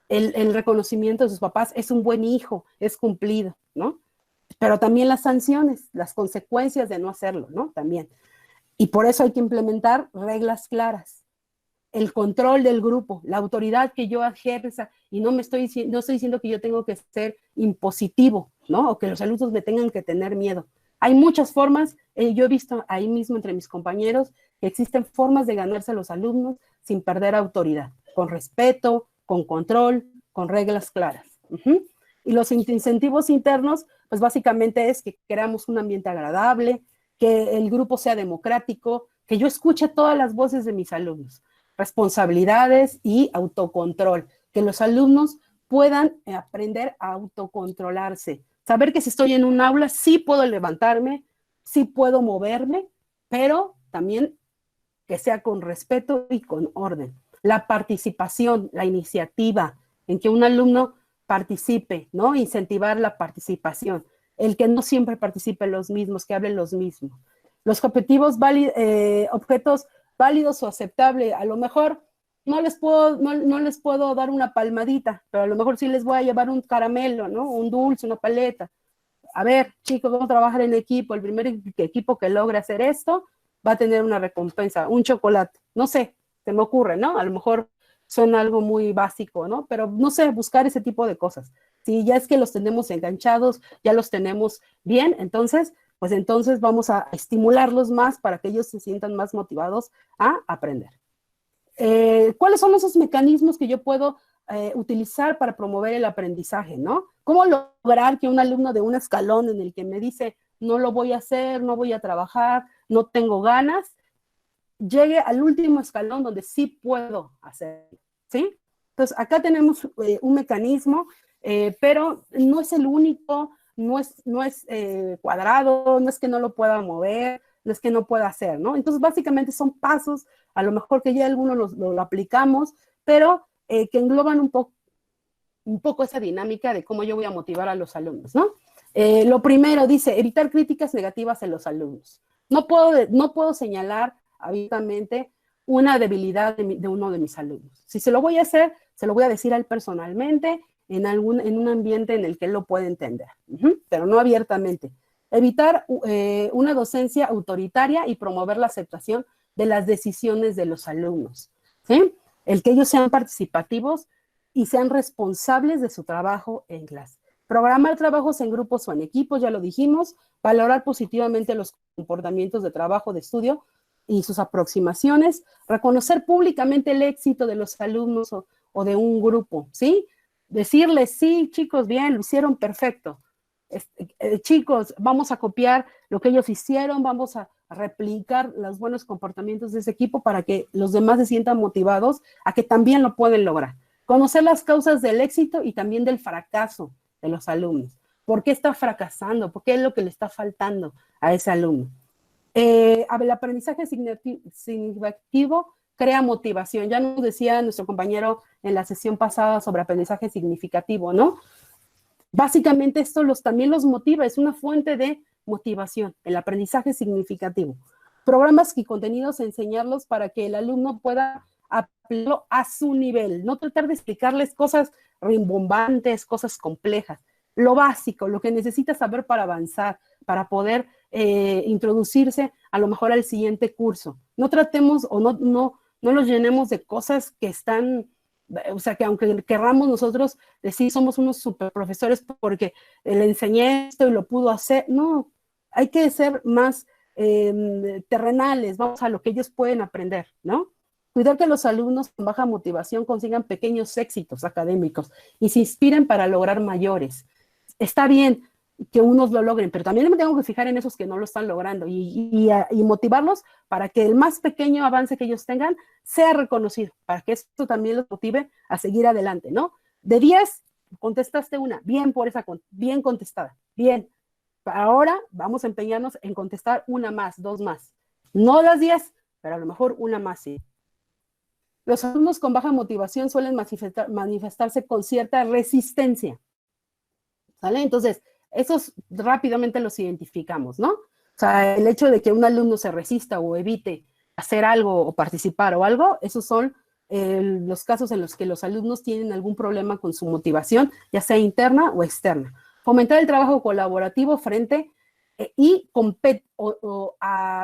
El reconocimiento de sus papás, es un buen hijo, es cumplido, ¿no? Pero también las sanciones, las consecuencias de no hacerlo, ¿no? También. Y por eso hay que implementar reglas claras. El control del grupo, la autoridad que yo ejerza, y no estoy diciendo que yo tengo que ser impositivo, ¿no? O que los alumnos me tengan que tener miedo. Hay muchas formas, yo he visto ahí mismo entre mis compañeros que existen formas de ganarse a los alumnos sin perder autoridad, con respeto, con control, con reglas claras. Y los incentivos internos, pues básicamente es que creamos un ambiente agradable, que el grupo sea democrático, que yo escuche todas las voces de mis alumnos, responsabilidades y autocontrol, que los alumnos puedan aprender a autocontrolarse, saber que si estoy en un aula sí puedo levantarme, sí puedo moverme, pero también que sea con respeto y con orden. La participación, la iniciativa, en que un alumno participe, ¿no? Incentivar la participación. El que no siempre participe los mismos, que hablen los mismos. Los objetivos objetos válidos o aceptables, a lo mejor no les puedo dar una palmadita, pero a lo mejor sí les voy a llevar un caramelo, ¿no? Un dulce, una paleta. A ver, chicos, vamos a trabajar en equipo. El primer equipo que logre hacer esto va a tener una recompensa, un chocolate. No sé, se me ocurre, ¿no? A lo mejor suena algo muy básico, ¿no? Pero no sé, buscar ese tipo de cosas. Si ya es que los tenemos enganchados, ya los tenemos bien, entonces, pues entonces vamos a estimularlos más para que ellos se sientan más motivados a aprender. ¿Cuáles son esos mecanismos que yo puedo utilizar para promover el aprendizaje, ¿no? ¿Cómo lograr que un alumno de un escalón en el que me dice, no lo voy a hacer, no voy a trabajar, no tengo ganas, llegue al último escalón donde sí puedo hacerlo, ¿sí? Entonces, acá tenemos un mecanismo, pero no es el único, no es cuadrado, no es que no lo pueda mover, no es que no pueda hacer, ¿no? Entonces, básicamente son pasos, a lo mejor que ya algunos lo aplicamos, pero que engloban un poco esa dinámica de cómo yo voy a motivar a los alumnos, ¿no? Lo primero dice, evitar críticas negativas en los alumnos. No puedo señalar abiertamente una debilidad de uno de mis alumnos. Si se lo voy a hacer, se lo voy a decir a él personalmente, en un ambiente en el que él lo puede entender, pero no abiertamente. Evitar una docencia autoritaria y promover la aceptación de las decisiones de los alumnos, ¿sí? El que ellos sean participativos y sean responsables de su trabajo en clase. Programar trabajos en grupos o en equipos, ya lo dijimos. Valorar positivamente los comportamientos de trabajo, de estudio y sus aproximaciones. Reconocer públicamente el éxito de los alumnos o de un grupo, ¿sí? Decirles, sí, chicos, bien, lo hicieron perfecto. Chicos, vamos a copiar lo que ellos hicieron, vamos a replicar los buenos comportamientos de ese equipo para que los demás se sientan motivados a que también lo pueden lograr. Conocer las causas del éxito y también del fracaso de los alumnos. ¿Por qué está fracasando? ¿Por qué es lo que le está faltando a ese alumno? El aprendizaje significativo crea motivación. Ya nos decía nuestro compañero en la sesión pasada sobre aprendizaje significativo, ¿no? Básicamente esto también los motiva, es una fuente de motivación, el aprendizaje significativo. Programas y contenidos, enseñarlos para que el alumno pueda aplicarlo a su nivel, no tratar de explicarles cosas rimbombantes, cosas complejas. Lo básico, lo que necesita saber para avanzar, para poder introducirse a lo mejor al siguiente curso. No tratemos o no los llenemos de cosas que están, o sea, que aunque querramos nosotros decir somos unos super profesores porque le enseñé esto y lo pudo hacer, no, hay que ser más terrenales, vamos a lo que ellos pueden aprender, ¿no? Cuidar que los alumnos con baja motivación consigan pequeños éxitos académicos y se inspiren para lograr mayores. Está bien que unos lo logren, pero también me tengo que fijar en esos que no lo están logrando y motivarlos para que el más pequeño avance que ellos tengan sea reconocido, para que esto también los motive a seguir adelante, ¿no? De 10, contestaste una, bien por esa, bien contestada, bien. Ahora vamos a empeñarnos en contestar una más, 2 más. No las 10, pero a lo mejor una más, sí. Los alumnos con baja motivación suelen manifestarse con cierta resistencia, ¿sale? Entonces, esos rápidamente los identificamos, ¿no? O sea, el hecho de que un alumno se resista o evite hacer algo o participar o algo, esos son los casos en los que los alumnos tienen algún problema con su motivación, ya sea interna o externa. Fomentar el trabajo colaborativo frente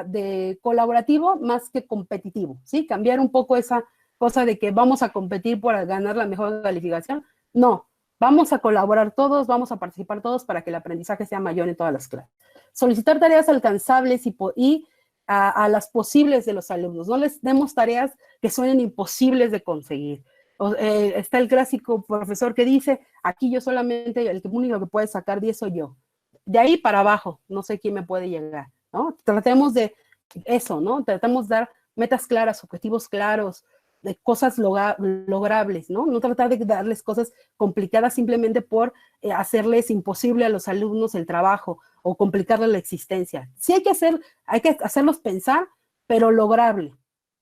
de colaborativo más que competitivo, ¿sí? Cambiar un poco esa cosa de que vamos a competir por ganar la mejor calificación. No, vamos a colaborar todos, vamos a participar todos para que el aprendizaje sea mayor en todas las clases. Solicitar tareas alcanzables y a las posibles de los alumnos. No les demos tareas que suenen imposibles de conseguir. Está el clásico profesor que dice, aquí yo solamente, el único que puede sacar 10 soy yo. De ahí para abajo, no sé quién me puede llegar, ¿no? Tratemos de eso, ¿no? Tratemos de dar metas claras, objetivos claros, de cosas logrables, ¿no? No tratar de darles cosas complicadas simplemente por hacerles imposible a los alumnos el trabajo o complicarles la existencia. Sí hay que hacerlos pensar, pero lograble.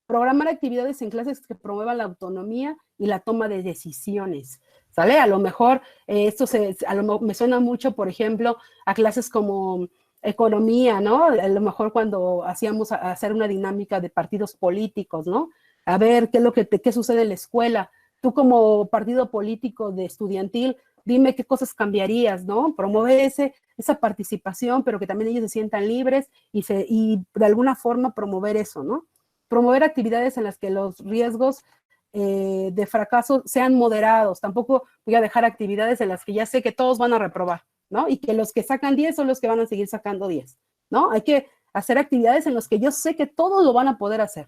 Programar actividades en clases que promuevan la autonomía y la toma de decisiones, ¿sale? A lo mejor me suena mucho, por ejemplo, a clases como economía, ¿no? A lo mejor cuando hacíamos hacer una dinámica de partidos políticos, ¿no? A ver qué sucede en la escuela. Tú como partido político de estudiantil, dime qué cosas cambiarías, ¿no? Promover esa participación, pero que también ellos se sientan libres y de alguna forma promover eso, ¿no? Promover actividades en las que los riesgos de fracaso sean moderados. Tampoco voy a dejar actividades en las que ya sé que todos van a reprobar, ¿no? Y que los que sacan 10 son los que van a seguir sacando 10, ¿no? Hay que hacer actividades en las que yo sé que todos lo van a poder hacer.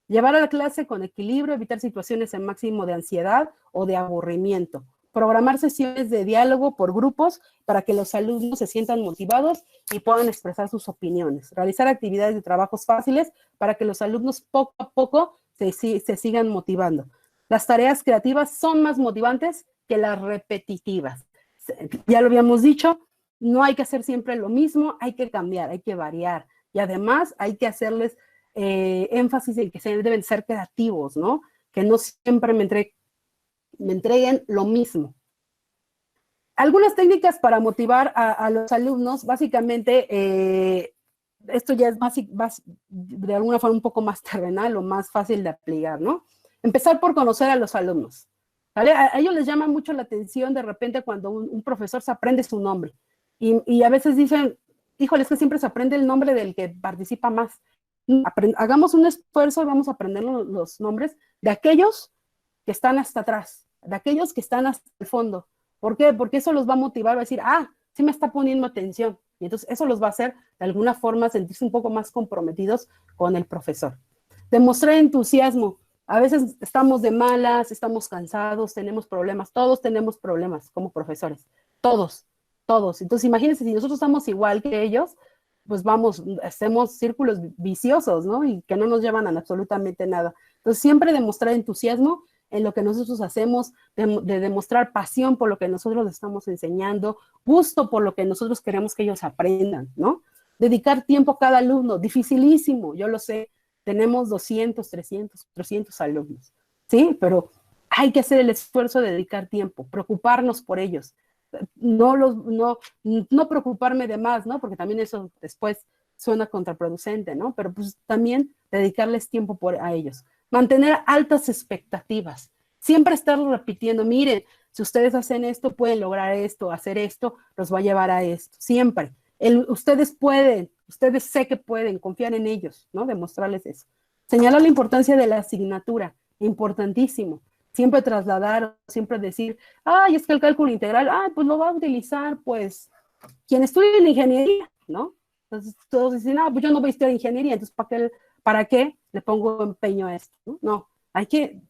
Llevar a la clase con equilibrio, evitar situaciones en máximo de ansiedad o de aburrimiento. Programar sesiones de diálogo por grupos para que los alumnos se sientan motivados y puedan expresar sus opiniones. Realizar actividades de trabajos fáciles para que los alumnos poco a poco se sigan motivando. Las tareas creativas son más motivantes que las repetitivas. Ya lo habíamos dicho, no hay que hacer siempre lo mismo, hay que cambiar, hay que variar. Y además hay que hacerles énfasis en que deben ser creativos, ¿no? Que no siempre me entreguen lo mismo. Algunas técnicas para motivar a los alumnos, básicamente, esto ya es más, de alguna forma un poco más terrenal o más fácil de aplicar, ¿no? Empezar por conocer a los alumnos, ¿vale? A ellos les llama mucho la atención de repente cuando un profesor se aprende su nombre y a veces dicen, híjole, es que siempre se aprende el nombre del que participa más. Hagamos un esfuerzo y vamos a aprender los nombres de aquellos que están hasta atrás, de aquellos que están hasta el fondo. ¿Por qué? Porque eso los va a motivar, va a decir, sí me está poniendo atención. Y entonces eso los va a hacer, de alguna forma, sentirse un poco más comprometidos con el profesor. Demostrar entusiasmo. A veces estamos de malas, estamos cansados, tenemos problemas, todos tenemos problemas como profesores, todos, todos. Entonces, imagínense, si nosotros estamos igual que ellos, pues vamos, hacemos círculos viciosos, ¿no? Y que no nos llevan a absolutamente nada. Entonces, siempre demostrar entusiasmo en lo que nosotros hacemos, de demostrar pasión por lo que nosotros les estamos enseñando, gusto por lo que nosotros queremos que ellos aprendan, ¿no? Dedicar tiempo a cada alumno, dificilísimo, yo lo sé, tenemos 200, 300, 400 alumnos, ¿sí? Pero hay que hacer el esfuerzo de dedicar tiempo, preocuparnos por ellos, no preocuparme de más, ¿no? Porque también eso después suena contraproducente, ¿no? Pero pues también dedicarles tiempo a ellos. Mantener altas expectativas. Siempre estar repitiendo, miren, si ustedes hacen esto, pueden lograr esto, hacer esto, los va a llevar a esto. Siempre. Ustedes pueden, ustedes sé que pueden, confiar en ellos, ¿no? Demostrarles eso. Señalar la importancia de la asignatura, importantísimo. Siempre trasladar, siempre decir, ay, es que el cálculo integral, pues lo va a utilizar, pues, quien estudie en ingeniería, ¿no? Entonces todos dicen, pues yo no voy a estudiar ingeniería, entonces ¿para qué le pongo empeño a esto? No, hay que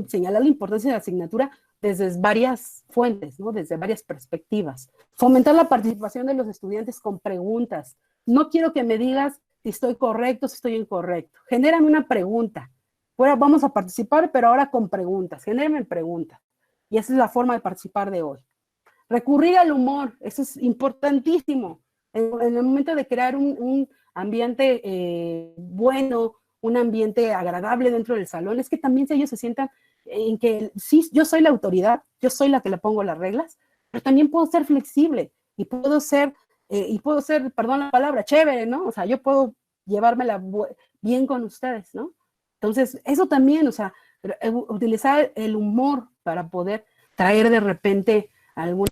señalar la importancia de la asignatura desde varias fuentes, ¿no? Desde varias perspectivas. Fomentar la participación de los estudiantes con preguntas. No quiero que me digas si estoy correcto, si estoy incorrecto. Genérame una pregunta. Bueno, vamos a participar, pero ahora con preguntas. Genérenme preguntas. Y esa es la forma de participar de hoy. Recurrir al humor, eso es importantísimo. En el momento de crear un ambiente bueno, un ambiente agradable dentro del salón, es que también ellos se sientan en que sí, yo soy la autoridad, yo soy la que le pongo las reglas, pero también puedo ser flexible y puedo ser, perdón la palabra, chévere, ¿no? O sea, yo puedo llevármela bien con ustedes, ¿no? Entonces, eso también, o sea, utilizar el humor para poder traer de repente algunos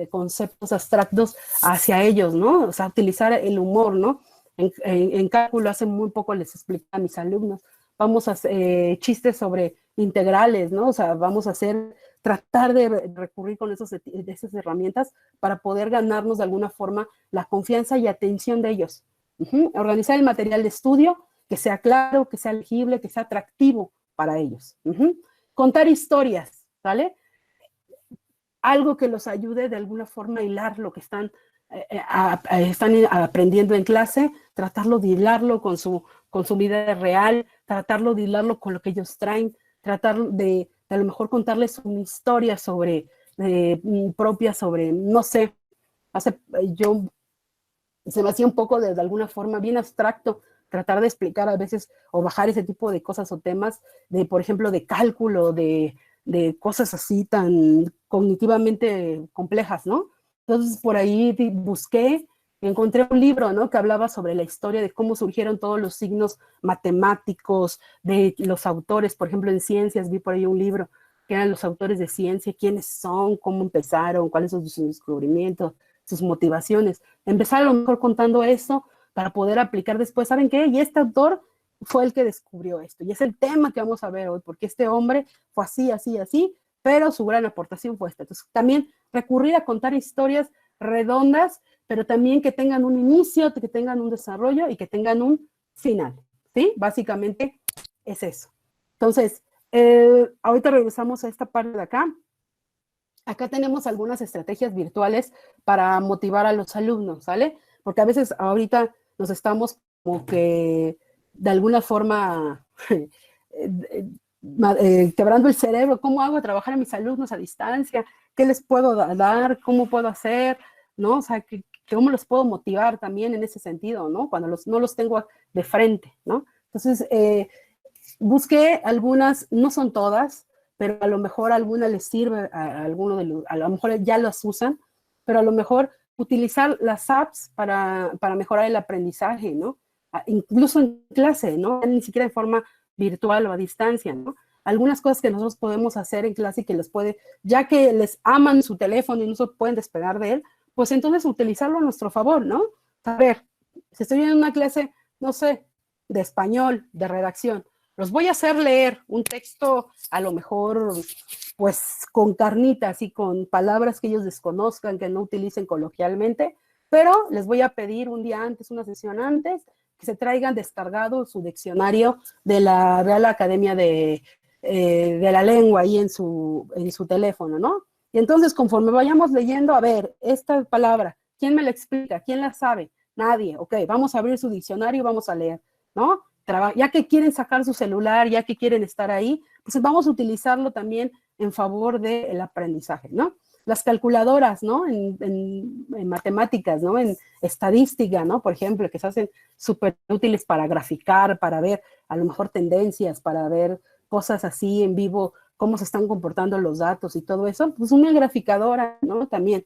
conceptos abstractos hacia ellos, ¿no? O sea, utilizar el humor, ¿no? En cálculo hace muy poco les expliqué a mis alumnos, vamos a hacer chistes sobre integrales, ¿no? O sea, vamos a tratar de recurrir con esas herramientas para poder ganarnos de alguna forma la confianza y atención de ellos. Organizar el material de estudio, que sea claro, que sea legible, que sea atractivo para ellos. Contar historias, ¿vale? Algo que los ayude de alguna forma a hilar lo que están aprendiendo en clase, tratarlo de hilarlo con su vida real, tratarlo de hilarlo con lo que ellos traen, tratar de a lo mejor contarles una historia propia sobre, no sé, yo se me hacía un poco de alguna forma bien abstracto tratar de explicar a veces o bajar ese tipo de cosas o temas de, por ejemplo, de cálculo, de cosas así tan cognitivamente complejas, ¿no? Entonces, por ahí busqué, encontré un libro, ¿no? Que hablaba sobre la historia de cómo surgieron todos los signos matemáticos, de los autores, por ejemplo, en ciencias, vi por ahí un libro que eran los autores de ciencia, quiénes son, cómo empezaron, cuáles son sus descubrimientos, sus motivaciones. Empezar a lo mejor contando eso para poder aplicar después, ¿saben qué? Y este autor fue el que descubrió esto, y es el tema que vamos a ver hoy, porque este hombre fue así, así, así, pero su gran aportación fue esta. Entonces, también recurrir a contar historias redondas, pero también que tengan un inicio, que tengan un desarrollo y que tengan un final, ¿sí? Básicamente es eso. Entonces, ahorita regresamos a esta parte de acá. Acá tenemos algunas estrategias virtuales para motivar a los alumnos, ¿sale? Porque a veces ahorita nos estamos como que de alguna forma quebrando el cerebro. ¿Cómo hago trabajar a mis alumnos a distancia? ¿Qué les puedo dar? ¿Cómo puedo hacer? ¿No? O sea, ¿cómo los puedo motivar también en ese sentido, ¿no? Cuando no los tengo de frente, ¿no? Entonces, busqué algunas, no son todas, pero a lo mejor alguna les sirve a alguno a lo mejor ya las usan, pero a lo mejor utilizar las apps para mejorar el aprendizaje, ¿no? Incluso en clase, ¿no? Ni siquiera en forma virtual o a distancia, ¿no? Algunas cosas que nosotros podemos hacer en clase y que les puede, ya que les aman su teléfono y no se pueden despegar de él, pues entonces utilizarlo a nuestro favor, ¿no? A ver, si estoy en una clase, no sé, de español, de redacción, los voy a hacer leer un texto a lo mejor pues con carnitas y con palabras que ellos desconozcan, que no utilicen coloquialmente, pero les voy a pedir un día antes, una sesión antes, que se traigan descargado su diccionario de la Real Academia de la Lengua ahí en su teléfono, ¿no? Y entonces, conforme vayamos leyendo, a ver, esta palabra, ¿quién me la explica? ¿Quién la sabe? Nadie. Ok, vamos a abrir su diccionario y vamos a leer, ¿no? Ya que quieren sacar su celular, ya que quieren estar ahí, pues vamos a utilizarlo también en favor del aprendizaje, ¿no? Las calculadoras, ¿no? En matemáticas, ¿no? En estadística, ¿no? Por ejemplo, que se hacen súper útiles para graficar, para ver a lo mejor tendencias, para ver cosas así en vivo, cómo se están comportando los datos y todo eso, pues una graficadora, ¿no? También.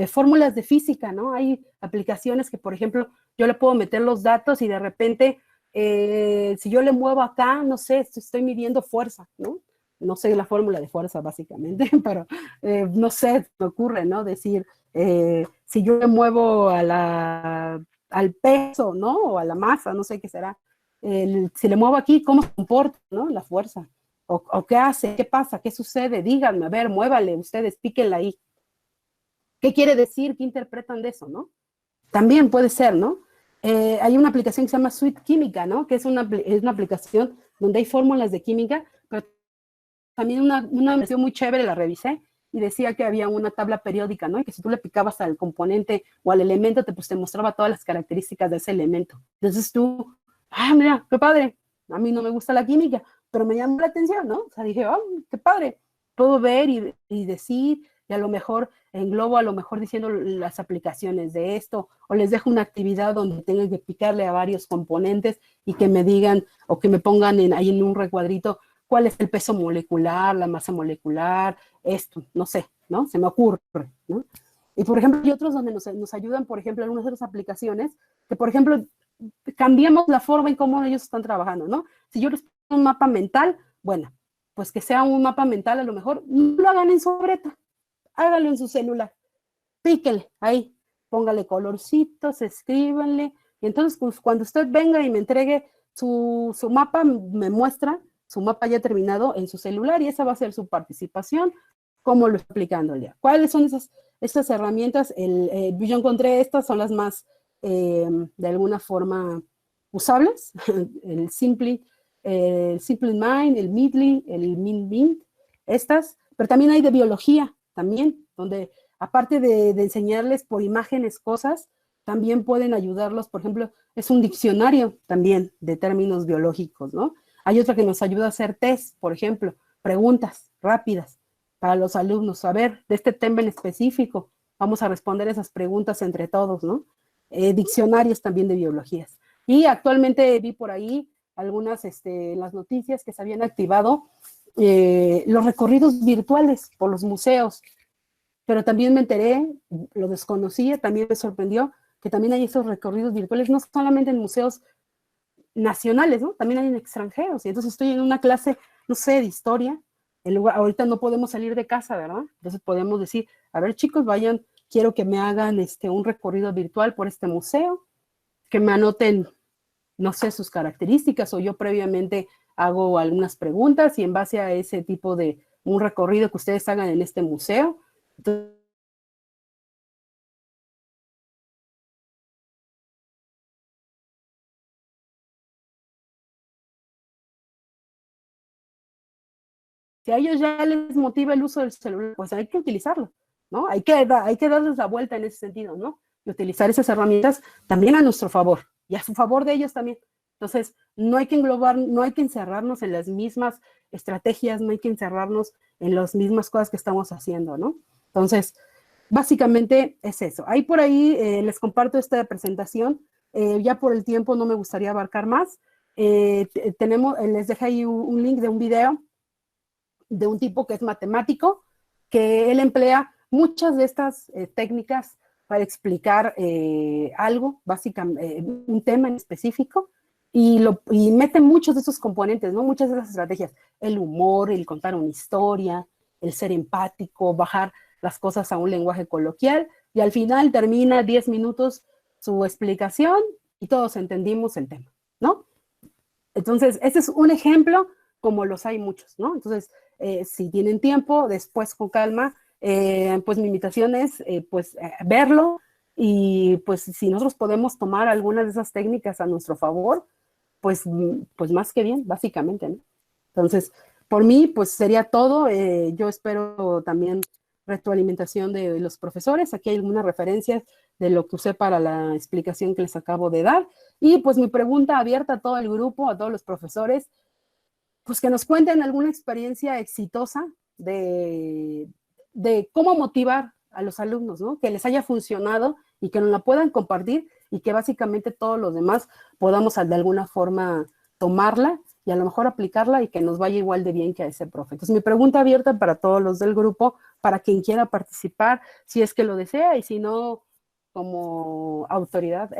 Fórmulas de física, ¿no? Hay aplicaciones que, por ejemplo, yo le puedo meter los datos y de repente, si yo le muevo acá, no sé, estoy midiendo fuerza, ¿no? No sé la fórmula de fuerza, básicamente, pero no sé, me ocurre, ¿no? Decir, si yo le muevo al peso, ¿no? O a la masa, no sé qué será. Si le muevo aquí, ¿cómo se comporta, ¿no? La fuerza. O qué hace, qué pasa, qué sucede, díganme, a ver, muévale, ustedes, píquenla ahí. ¿Qué quiere decir? ¿Qué interpretan de eso, no? También puede ser, ¿no? Hay una aplicación que se llama Sweet Química, ¿no? Que es una aplicación donde hay fórmulas de química, pero también una versión muy chévere, la revisé, y decía que había una tabla periódica, ¿no? Y que si tú le picabas al componente o al elemento, pues te mostraba todas las características de ese elemento. Entonces tú, mira, qué padre, a mí no me gusta la química, pero me llamó la atención, ¿no? O sea, dije, qué padre, puedo ver y decir, y a lo mejor englobo, a lo mejor diciendo las aplicaciones de esto, o les dejo una actividad donde tengan que picarle a varios componentes y que me digan, o que me pongan ahí en un recuadrito, cuál es el peso molecular, la masa molecular, esto, no sé, ¿no? Se me ocurre, ¿no? Y por ejemplo, hay otros donde nos ayudan, por ejemplo, algunas otras aplicaciones, que por ejemplo, cambiamos la forma en cómo ellos están trabajando, ¿no? Si yo les pongo un mapa mental, bueno, pues que sea un mapa mental, a lo mejor no lo hagan en su libreta, hágalo en su celular, píquele ahí, póngale colorcitos, escríbanle, y entonces pues, cuando usted venga y me entregue su mapa, me muestra su mapa ya terminado en su celular y esa va a ser su participación, cómo lo está aplicando ya. ¿Cuáles son esas herramientas? Yo encontré estas, son las más, de alguna forma, usables, el Simple Mind, el Meetly, el Mint, estas, pero también hay de biología, también, donde aparte de enseñarles por imágenes cosas, también pueden ayudarlos, por ejemplo, es un diccionario también de términos biológicos, ¿no? Hay otra que nos ayuda a hacer test, por ejemplo, preguntas rápidas para los alumnos. A ver, de este tema en específico, vamos a responder esas preguntas entre todos, ¿no? Diccionarios también de biologías. Y actualmente vi por ahí algunas, las noticias que se habían activado los recorridos virtuales por los museos, pero también me enteré, lo desconocía, también me sorprendió que también hay esos recorridos virtuales, no solamente en museos nacionales, ¿no? También hay en extranjeros, y entonces estoy en una clase, no sé, de historia, ahorita no podemos salir de casa, ¿verdad? Entonces podemos decir, a ver chicos, vayan, quiero que me hagan un recorrido virtual por este museo, que me anoten, no sé, sus características, o yo previamente hago algunas preguntas y en base a ese tipo de un recorrido que ustedes hagan en este museo, entonces, si a ellos ya les motiva el uso del celular, pues hay que utilizarlo, ¿no? Hay que darles la vuelta en ese sentido, ¿no? Y utilizar esas herramientas también a nuestro favor y a su favor de ellos también. Entonces, no hay que englobar, no hay que encerrarnos en las mismas estrategias, no hay que encerrarnos en las mismas cosas que estamos haciendo, ¿no? Entonces, básicamente es eso. Ahí por ahí les comparto esta presentación. Ya por el tiempo no me gustaría abarcar más. Les dejé ahí un link de un video de un tipo que es matemático, que él emplea muchas de estas técnicas para explicar algo, básicamente, un tema en específico, y mete muchos de esos componentes, ¿no? Muchas de esas estrategias, el humor, el contar una historia, el ser empático, bajar las cosas a un lenguaje coloquial, y al final termina 10 minutos su explicación y todos entendimos el tema, ¿no? Entonces, ese es un ejemplo, como los hay muchos, ¿no? Entonces, si tienen tiempo, después con calma, pues mi invitación es, verlo, y pues si nosotros podemos tomar algunas de esas técnicas a nuestro favor, pues más que bien, básicamente, ¿no? Entonces, por mí, pues sería todo. Yo espero también retroalimentación de los profesores. Aquí hay algunas referencias de lo que usé para la explicación que les acabo de dar. Y pues mi pregunta abierta a todo el grupo, a todos los profesores, pues que nos cuenten alguna experiencia exitosa de cómo motivar a los alumnos, ¿no? Que les haya funcionado y que nos la puedan compartir y que básicamente todos los demás podamos de alguna forma tomarla y a lo mejor aplicarla y que nos vaya igual de bien que a ese profe. Entonces, mi pregunta abierta para todos los del grupo, para quien quiera participar, si es que lo desea y si no, como autoridad,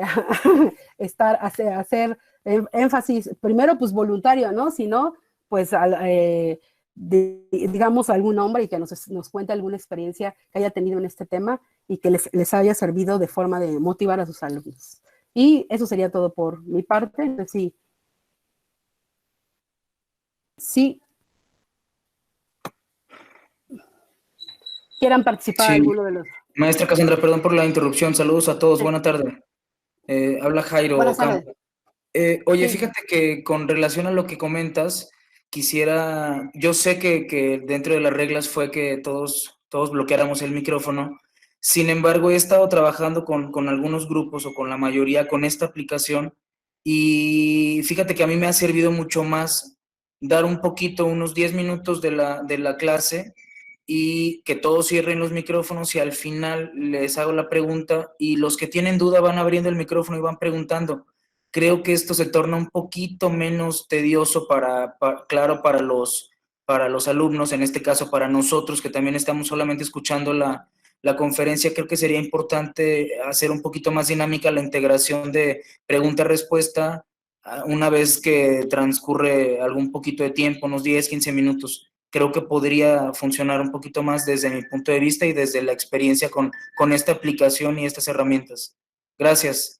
hacer énfasis, primero pues voluntario, ¿no? Si no, pues digamos algún nombre y que nos cuente alguna experiencia que haya tenido en este tema y que les haya servido de forma de motivar a sus alumnos. Y eso sería todo por mi parte. Entonces, sí. Quieran participar Sí, alguno de los... maestra Cassandra, perdón por la interrupción. Saludos a todos. Sí. Buena tarde. Habla Jairo Buenas Ocampo. tardes. Oye, Sí. fíjate que con relación a lo que comentas, quisiera, yo sé que dentro de las reglas fue que todos bloqueáramos el micrófono. Sin embargo, he estado trabajando con algunos grupos o con la mayoría con esta aplicación y fíjate que a mí me ha servido mucho más dar un poquito, unos 10 minutos de la clase y que todos cierren los micrófonos y al final les hago la pregunta y los que tienen duda van abriendo el micrófono y van preguntando. Creo que esto se torna un poquito menos tedioso claro, para los alumnos, en este caso para nosotros que también estamos solamente escuchando la conferencia. Creo que sería importante hacer un poquito más dinámica la integración de pregunta-respuesta una vez que transcurre algún poquito de tiempo, unos 10, 15 minutos. Creo que podría funcionar un poquito más desde mi punto de vista y desde la experiencia con esta aplicación y estas herramientas. Gracias.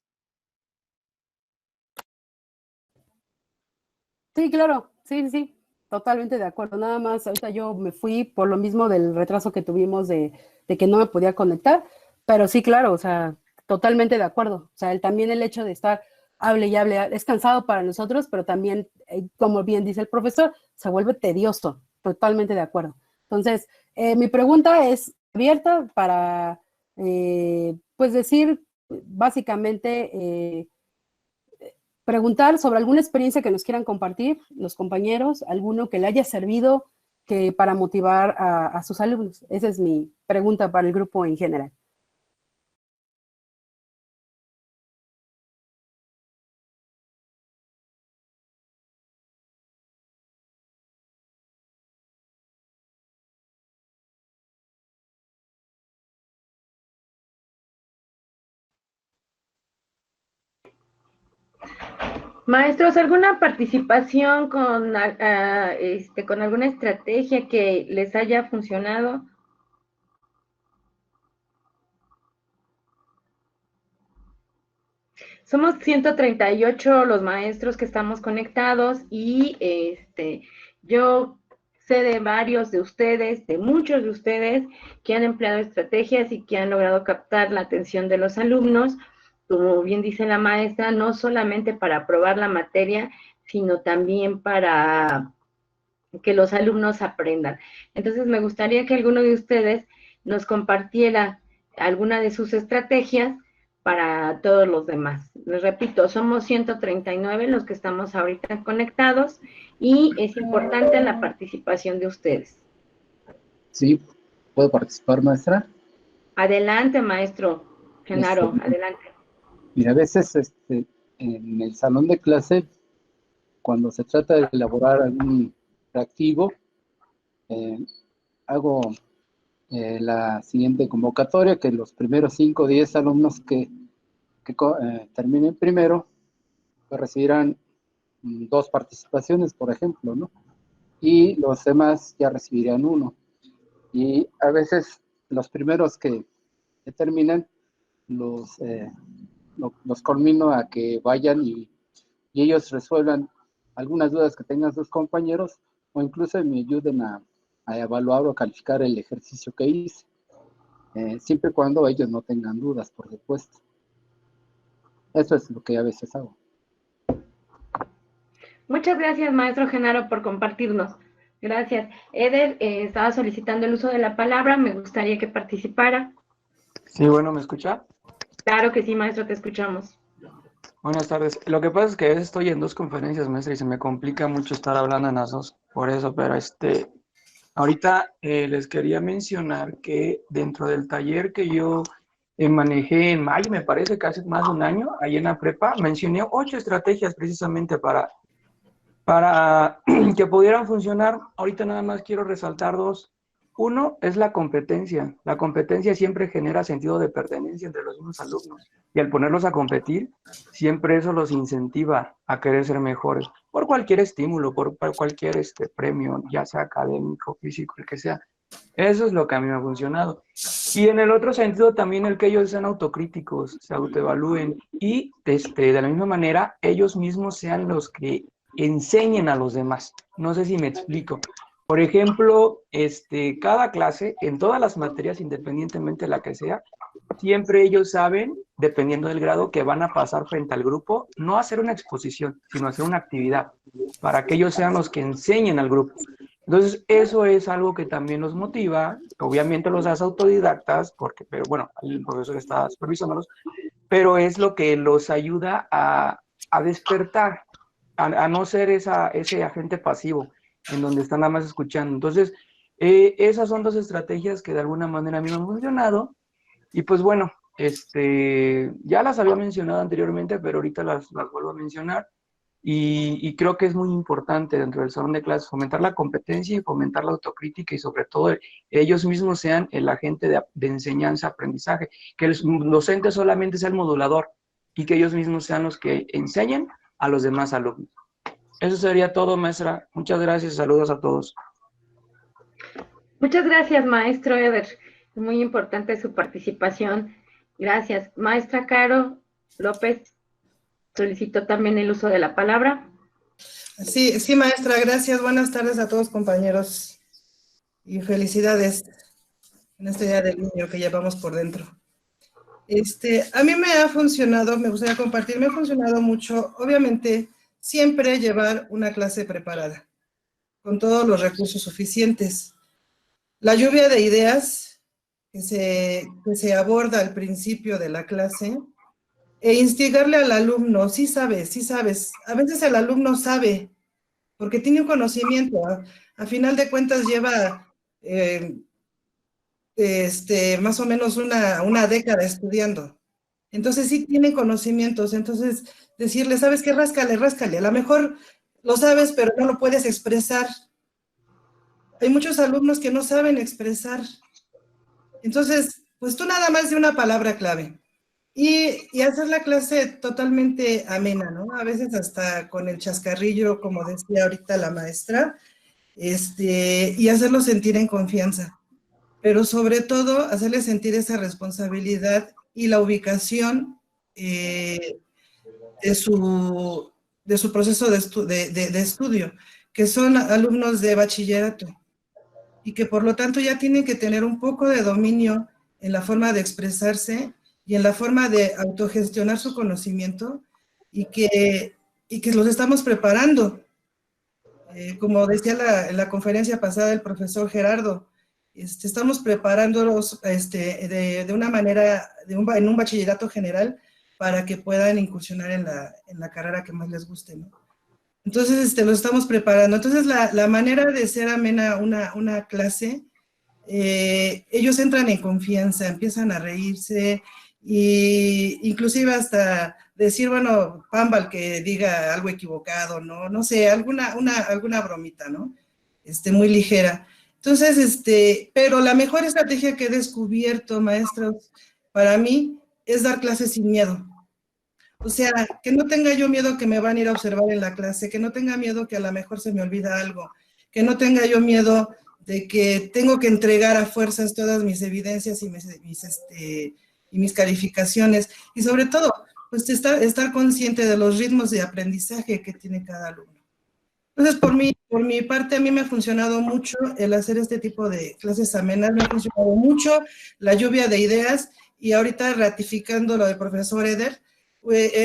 Sí, claro, sí, totalmente de acuerdo. Nada más, ahorita yo me fui por lo mismo del retraso que tuvimos de que no me podía conectar, pero sí, claro, o sea, totalmente de acuerdo. O sea, también el hecho de estar hable y hable es cansado para nosotros, pero también, como bien dice el profesor, se vuelve tedioso, totalmente de acuerdo. Entonces, mi pregunta es abierta para, pues decir, básicamente, preguntar sobre alguna experiencia que nos quieran compartir los compañeros, alguno que le haya servido para motivar a sus alumnos. Esa es mi pregunta para el grupo en general. Maestros, ¿alguna participación con alguna estrategia que les haya funcionado? Somos 138 los maestros que estamos conectados y yo sé de varios de ustedes, de muchos de ustedes, que han empleado estrategias y que han logrado captar la atención de los alumnos, como bien dice la maestra, no solamente para aprobar la materia, sino también para que los alumnos aprendan. Entonces, me gustaría que alguno de ustedes nos compartiera alguna de sus estrategias para todos los demás. Les repito, somos 139 los que estamos ahorita conectados y es importante la participación de ustedes. Sí, ¿puedo participar, maestra? Adelante, maestro Genaro, adelante. Mira, a veces en el salón de clase, cuando se trata de elaborar algún reactivo, hago la siguiente convocatoria, que los primeros 5 o 10 alumnos que terminen primero, pues recibirán 2 participaciones, por ejemplo, ¿no? Y los demás ya recibirían 1. Y a veces los primeros que terminan, los culmino a que vayan y ellos resuelvan algunas dudas que tengan sus compañeros o incluso me ayuden a evaluar o calificar el ejercicio que hice. siempre y cuando ellos no tengan dudas, por supuesto. Eso es lo que a veces hago. Muchas gracias, maestro Genaro, por compartirnos. Gracias. Eder estaba solicitando el uso de la palabra, me gustaría que participara. Sí, bueno, ¿me escucha? Claro que sí, maestro, te escuchamos. Buenas tardes. Lo que pasa es que a veces estoy en 2 conferencias, maestra, y se me complica mucho estar hablando en las 2, por eso, pero ahorita les quería mencionar que dentro del taller que yo manejé en mayo, me parece que hace más de un año, ahí en la prepa, mencioné 8 estrategias precisamente para que pudieran funcionar. Ahorita nada más quiero resaltar 2. Uno es la competencia. La competencia siempre genera sentido de pertenencia entre los mismos alumnos. Y al ponerlos a competir, siempre eso los incentiva a querer ser mejores. Por cualquier estímulo, por cualquier premio, ya sea académico, físico, el que sea. Eso es lo que a mí me ha funcionado. Y en el otro sentido también el que ellos sean autocríticos, se autoevalúen y de la misma manera ellos mismos sean los que enseñen a los demás. No sé si me explico. Por ejemplo, cada clase, en todas las materias, independientemente de la que sea, siempre ellos saben, dependiendo del grado, que van a pasar frente al grupo, no a hacer una exposición, sino a hacer una actividad, para que ellos sean los que enseñen al grupo. Entonces, eso es algo que también los motiva. Obviamente los hace autodidactas, pero bueno, el profesor está supervisándolos, pero es lo que los ayuda a despertar, a no ser ese agente pasivo, en donde están nada más escuchando. Entonces, esas son 2 estrategias que de alguna manera a mí me han funcionado. Y pues bueno, ya las había mencionado anteriormente, pero ahorita las vuelvo a mencionar. Y creo que es muy importante dentro del salón de clases fomentar la competencia y fomentar la autocrítica y sobre todo ellos mismos sean el agente de enseñanza-aprendizaje, que el docente solamente sea el modulador y que ellos mismos sean los que enseñen a los demás alumnos. Eso sería todo, maestra. Muchas gracias, saludos a todos. Muchas gracias, maestro Eder. Es muy importante su participación. Gracias. Maestra Caro López solicitó también el uso de la palabra. Sí, sí, maestra, gracias. Buenas tardes a todos, compañeros. Y felicidades en este Día del Niño que llevamos por dentro. A mí me ha funcionado, me gustaría compartir, me ha funcionado mucho, obviamente, siempre llevar una clase preparada, con todos los recursos suficientes. La lluvia de ideas que se aborda al principio de la clase, e instigarle al alumno, sí sabes. A veces el alumno sabe, porque tiene un conocimiento. A final de cuentas lleva más o menos una década estudiando. Entonces sí tiene conocimientos. Entonces decirle, ¿sabes qué? Ráscale. A lo mejor lo sabes, pero no lo puedes expresar. Hay muchos alumnos que no saben expresar. Entonces, pues tú nada más de una palabra clave. Y hacer la clase totalmente amena, ¿no? A veces hasta con el chascarrillo, como decía ahorita la maestra, y hacerlo sentir en confianza. Pero sobre todo, hacerle sentir esa responsabilidad y la ubicación de su proceso de estudio, que son alumnos de bachillerato, y que por lo tanto ya tienen que tener un poco de dominio en la forma de expresarse y en la forma de autogestionar su conocimiento, y que los estamos preparando. Como decía en la conferencia pasada el profesor Gerardo, estamos preparándolos de una manera, en un bachillerato general, para que puedan incursionar en la carrera que más les guste, ¿no? Entonces, los estamos preparando. Entonces, la manera de ser amena una clase, ellos entran en confianza, empiezan a reírse, y inclusive hasta decir, bueno, Pambal que diga algo equivocado, no sé, alguna bromita, ¿no? Muy ligera. Entonces, pero la mejor estrategia que he descubierto, maestros, para mí, es dar clases sin miedo. O sea, que no tenga yo miedo que me van a ir a observar en la clase, que no tenga miedo que a lo mejor se me olvida algo, que no tenga yo miedo de que tengo que entregar a fuerzas todas mis evidencias y mis calificaciones, y sobre todo, pues estar consciente de los ritmos de aprendizaje que tiene cada alumno. Entonces, por mi parte, a mí me ha funcionado mucho el hacer este tipo de clases amenas, me ha funcionado mucho la lluvia de ideas, y ahorita ratificando lo del profesor Eder,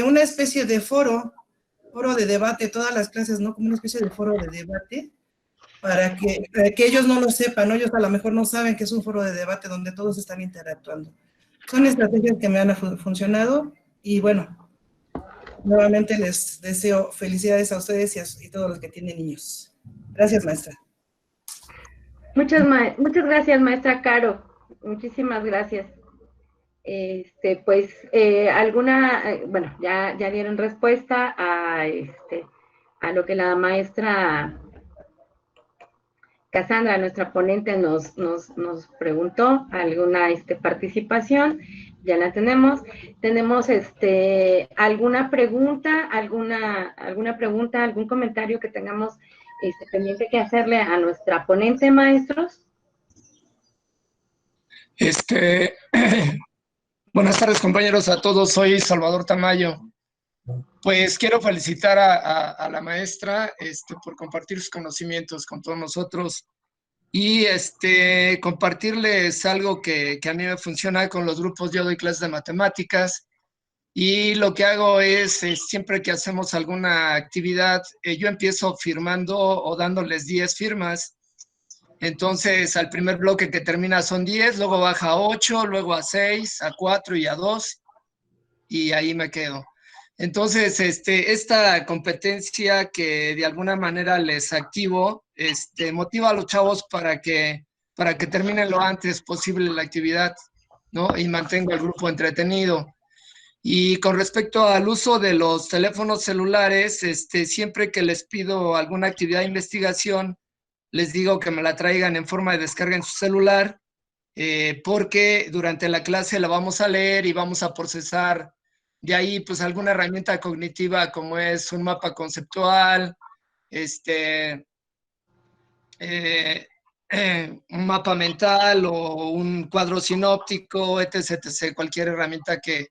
una especie de foro de debate, todas las clases, ¿no? Como una especie de foro de debate, para que ellos no lo sepan, ¿no? Ellos a lo mejor no saben que es un foro de debate donde todos están interactuando. Son estrategias que me han funcionado, y bueno, nuevamente les deseo felicidades a ustedes y todos los que tienen niños. Gracias, maestra. Muchas gracias, maestra Caro. Muchísimas gracias. Pues, bueno, ya dieron respuesta a lo que la maestra Cassandra, nuestra ponente, nos preguntó. Alguna participación, ya la tenemos. Tenemos alguna pregunta, algún comentario que tengamos pendiente que hacerle a nuestra ponente, maestros. Buenas tardes, compañeros, a todos. Soy Salvador Tamayo. Pues quiero felicitar a la maestra por compartir sus conocimientos con todos nosotros y compartirles algo que a mí me funciona con los grupos. Yo doy clases de matemáticas y lo que hago es siempre que hacemos alguna actividad, yo empiezo firmando o dándoles 10 firmas. Entonces, al primer bloque que termina son 10, luego baja a 8, luego a 6, a 4 y a 2, y ahí me quedo. Entonces, esta competencia que de alguna manera les activo, motiva a los chavos para que terminen lo antes posible la actividad, ¿no? Y mantenga el grupo entretenido. Y con respecto al uso de los teléfonos celulares, siempre que les pido alguna actividad de investigación, les digo que me la traigan en forma de descarga en su celular, porque durante la clase la vamos a leer y vamos a procesar de ahí pues alguna herramienta cognitiva como es un mapa conceptual, un mapa mental o un cuadro sinóptico, etc. Cualquier herramienta que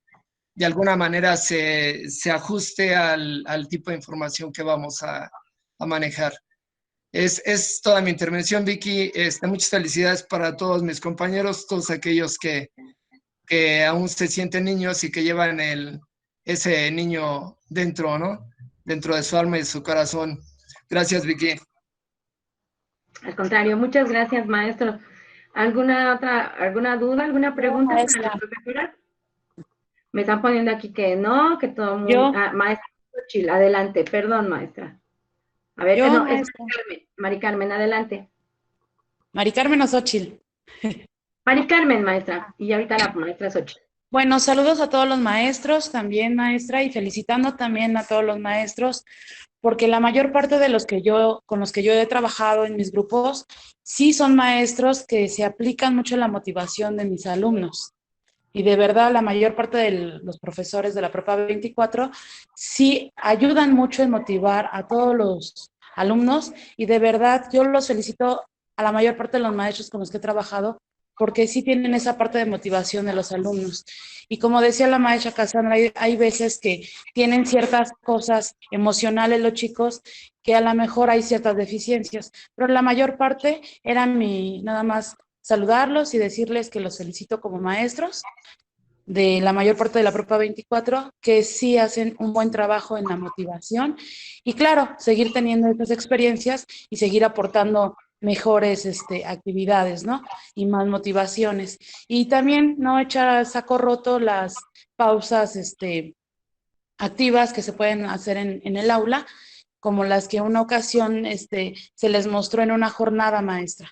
de alguna manera se ajuste al tipo de información que vamos a manejar. Es toda mi intervención, Vicky. Muchas felicidades para todos mis compañeros, todos aquellos que aún se sienten niños y que llevan ese niño dentro, ¿no? Dentro de su alma y de su corazón. Gracias, Vicky. Al contrario, muchas gracias, maestro. ¿Alguna duda, alguna pregunta para la profesora? Me están poniendo aquí que no, que todo el mundo... maestra Xochitl, adelante. Perdón, maestra. A ver, no, es Mari Carmen, adelante. Mari Carmen o Xochitl. Mari Carmen, maestra, y ahorita la maestra Xochitl. Bueno, saludos a todos los maestros, también maestra, y felicitando también a todos los maestros, porque la mayor parte de con los que yo he trabajado en mis grupos, sí son maestros que se aplican mucho en la motivación de mis alumnos. Y de verdad, la mayor parte de los profesores de la Prepa 24 sí ayudan mucho en motivar a todos los alumnos, y de verdad yo los felicito a la mayor parte de los maestros con los que he trabajado, porque sí tienen esa parte de motivación de los alumnos. Y como decía la maestra Cassandra, hay veces que tienen ciertas cosas emocionales los chicos que a lo mejor hay ciertas deficiencias, pero la mayor parte era nada más saludarlos y decirles que los felicito como maestros de la mayor parte de la Prepa 24, que sí hacen un buen trabajo en la motivación, y claro, seguir teniendo estas experiencias y seguir aportando mejores actividades, ¿no? Y más motivaciones. Y también no echar a saco roto las pausas activas que se pueden hacer en el aula, como las que una ocasión se les mostró en una jornada, maestra.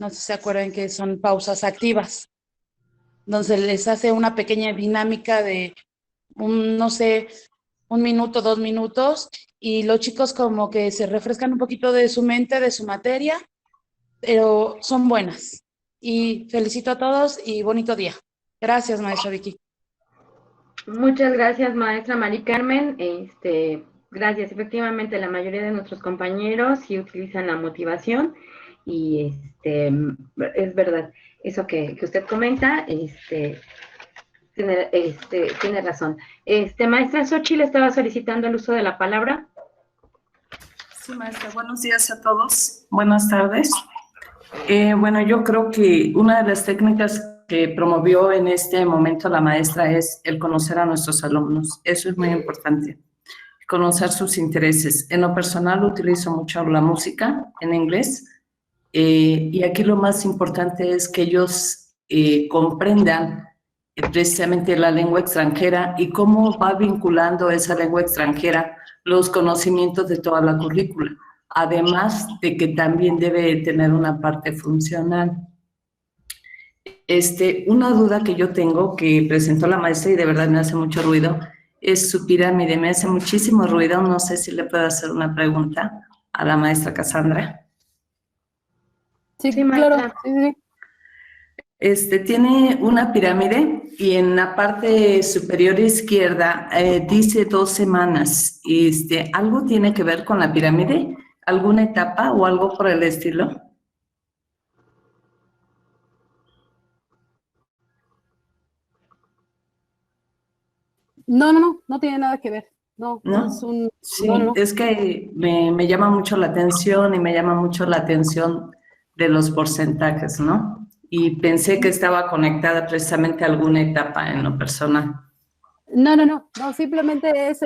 No sé si se acuerdan que son pausas activas, donde se les hace una pequeña dinámica de no sé, 1 minuto, 2 minutos, y los chicos como que se refrescan un poquito de su mente, de su materia, pero son buenas. Y felicito a todos y bonito día. Gracias, maestra Vicky. Muchas gracias, maestra Mari Carmen. Gracias. Efectivamente, la mayoría de nuestros compañeros sí utilizan la motivación, y es verdad eso que usted comenta. Tiene razón. Maestra Xochitl, ¿estaba solicitando el uso de la palabra? Sí, maestra, buenos días a todos. Buenas tardes. Bueno, yo creo que una de las técnicas que promovió en este momento la maestra es el conocer a nuestros alumnos. Eso es muy importante, conocer sus intereses. En lo personal utilizo mucho la música en inglés y aquí lo más importante es que ellos comprendan precisamente la lengua extranjera y cómo va vinculando esa lengua extranjera los conocimientos de toda la currícula, además de que también debe tener una parte funcional. Una duda que yo tengo, que presentó la maestra y de verdad me hace mucho ruido, es su pirámide. Me hace muchísimo ruido, no sé si le puedo hacer una pregunta a la maestra Cassandra. Sí, Sí, claro. maestra. Sí, sí. Tiene una pirámide y en la parte superior izquierda dice 2 semanas. ¿Algo tiene que ver con la pirámide? ¿Alguna etapa o algo por el estilo? No tiene nada que ver. No ¿No? es un... Sí, No. es que me llama mucho la atención y me llama mucho la atención de los porcentajes, ¿no? Y pensé que estaba conectada precisamente a alguna etapa en lo personal. No, simplemente es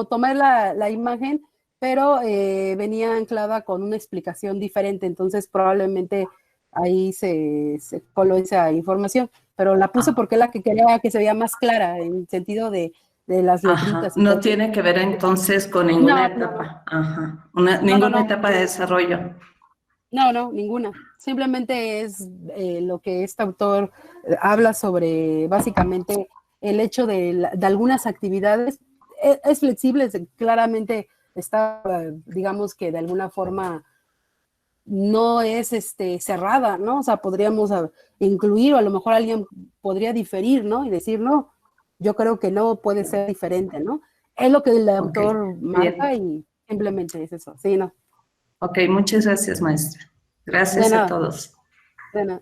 tomar la imagen, pero venía anclada con una explicación diferente, entonces probablemente ahí se coló esa información, pero la puse porque es la que quería que se vea más clara en sentido de las letritas. Ajá. No tiene que ver entonces con ninguna etapa. Ajá. Ninguna etapa de desarrollo. No, ninguna. Simplemente es lo que este autor habla sobre, básicamente, el hecho de algunas actividades. Es flexible, claramente está, digamos que de alguna forma no es cerrada, ¿no? O sea, podríamos incluir, o a lo mejor alguien podría diferir, ¿no? Y decir, no, yo creo que no puede ser diferente, ¿no? Es lo que el autor marca y simplemente es eso, sí, ¿no? Ok, muchas gracias, maestra. Gracias a todos. De nada.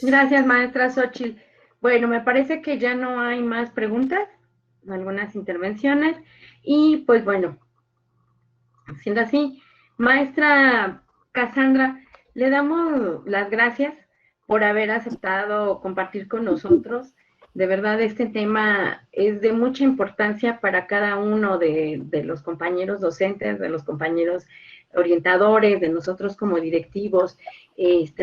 Gracias, maestra Xochitl. Bueno, me parece que ya no hay más preguntas, algunas intervenciones, y pues bueno, siendo así, maestra Cassandra, le damos las gracias por haber aceptado compartir con nosotros. De verdad, este tema es de mucha importancia para cada uno de los compañeros docentes, de los compañeros orientadores, de nosotros como directivos,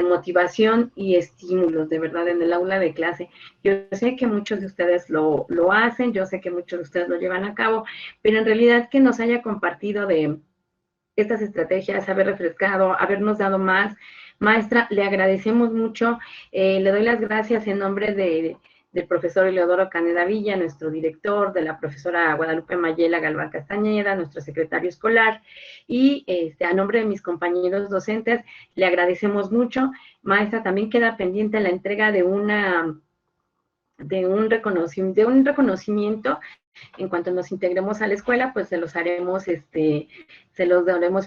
motivación y estímulos, de verdad, en el aula de clase. Yo sé que muchos de ustedes lo hacen, yo sé que muchos de ustedes lo llevan a cabo, pero en realidad que nos haya compartido de estas estrategias, haber refrescado, habernos dado más. Maestra, le agradecemos mucho. Le doy las gracias en nombre del profesor Eleodoro Caneda Villa, nuestro director, de la profesora Guadalupe Mayela Galván Castañeda, nuestro secretario escolar, y a nombre de mis compañeros docentes, le agradecemos mucho. Maestra, también queda pendiente la entrega de un reconocimiento. En cuanto nos integremos a la escuela, pues se los daremos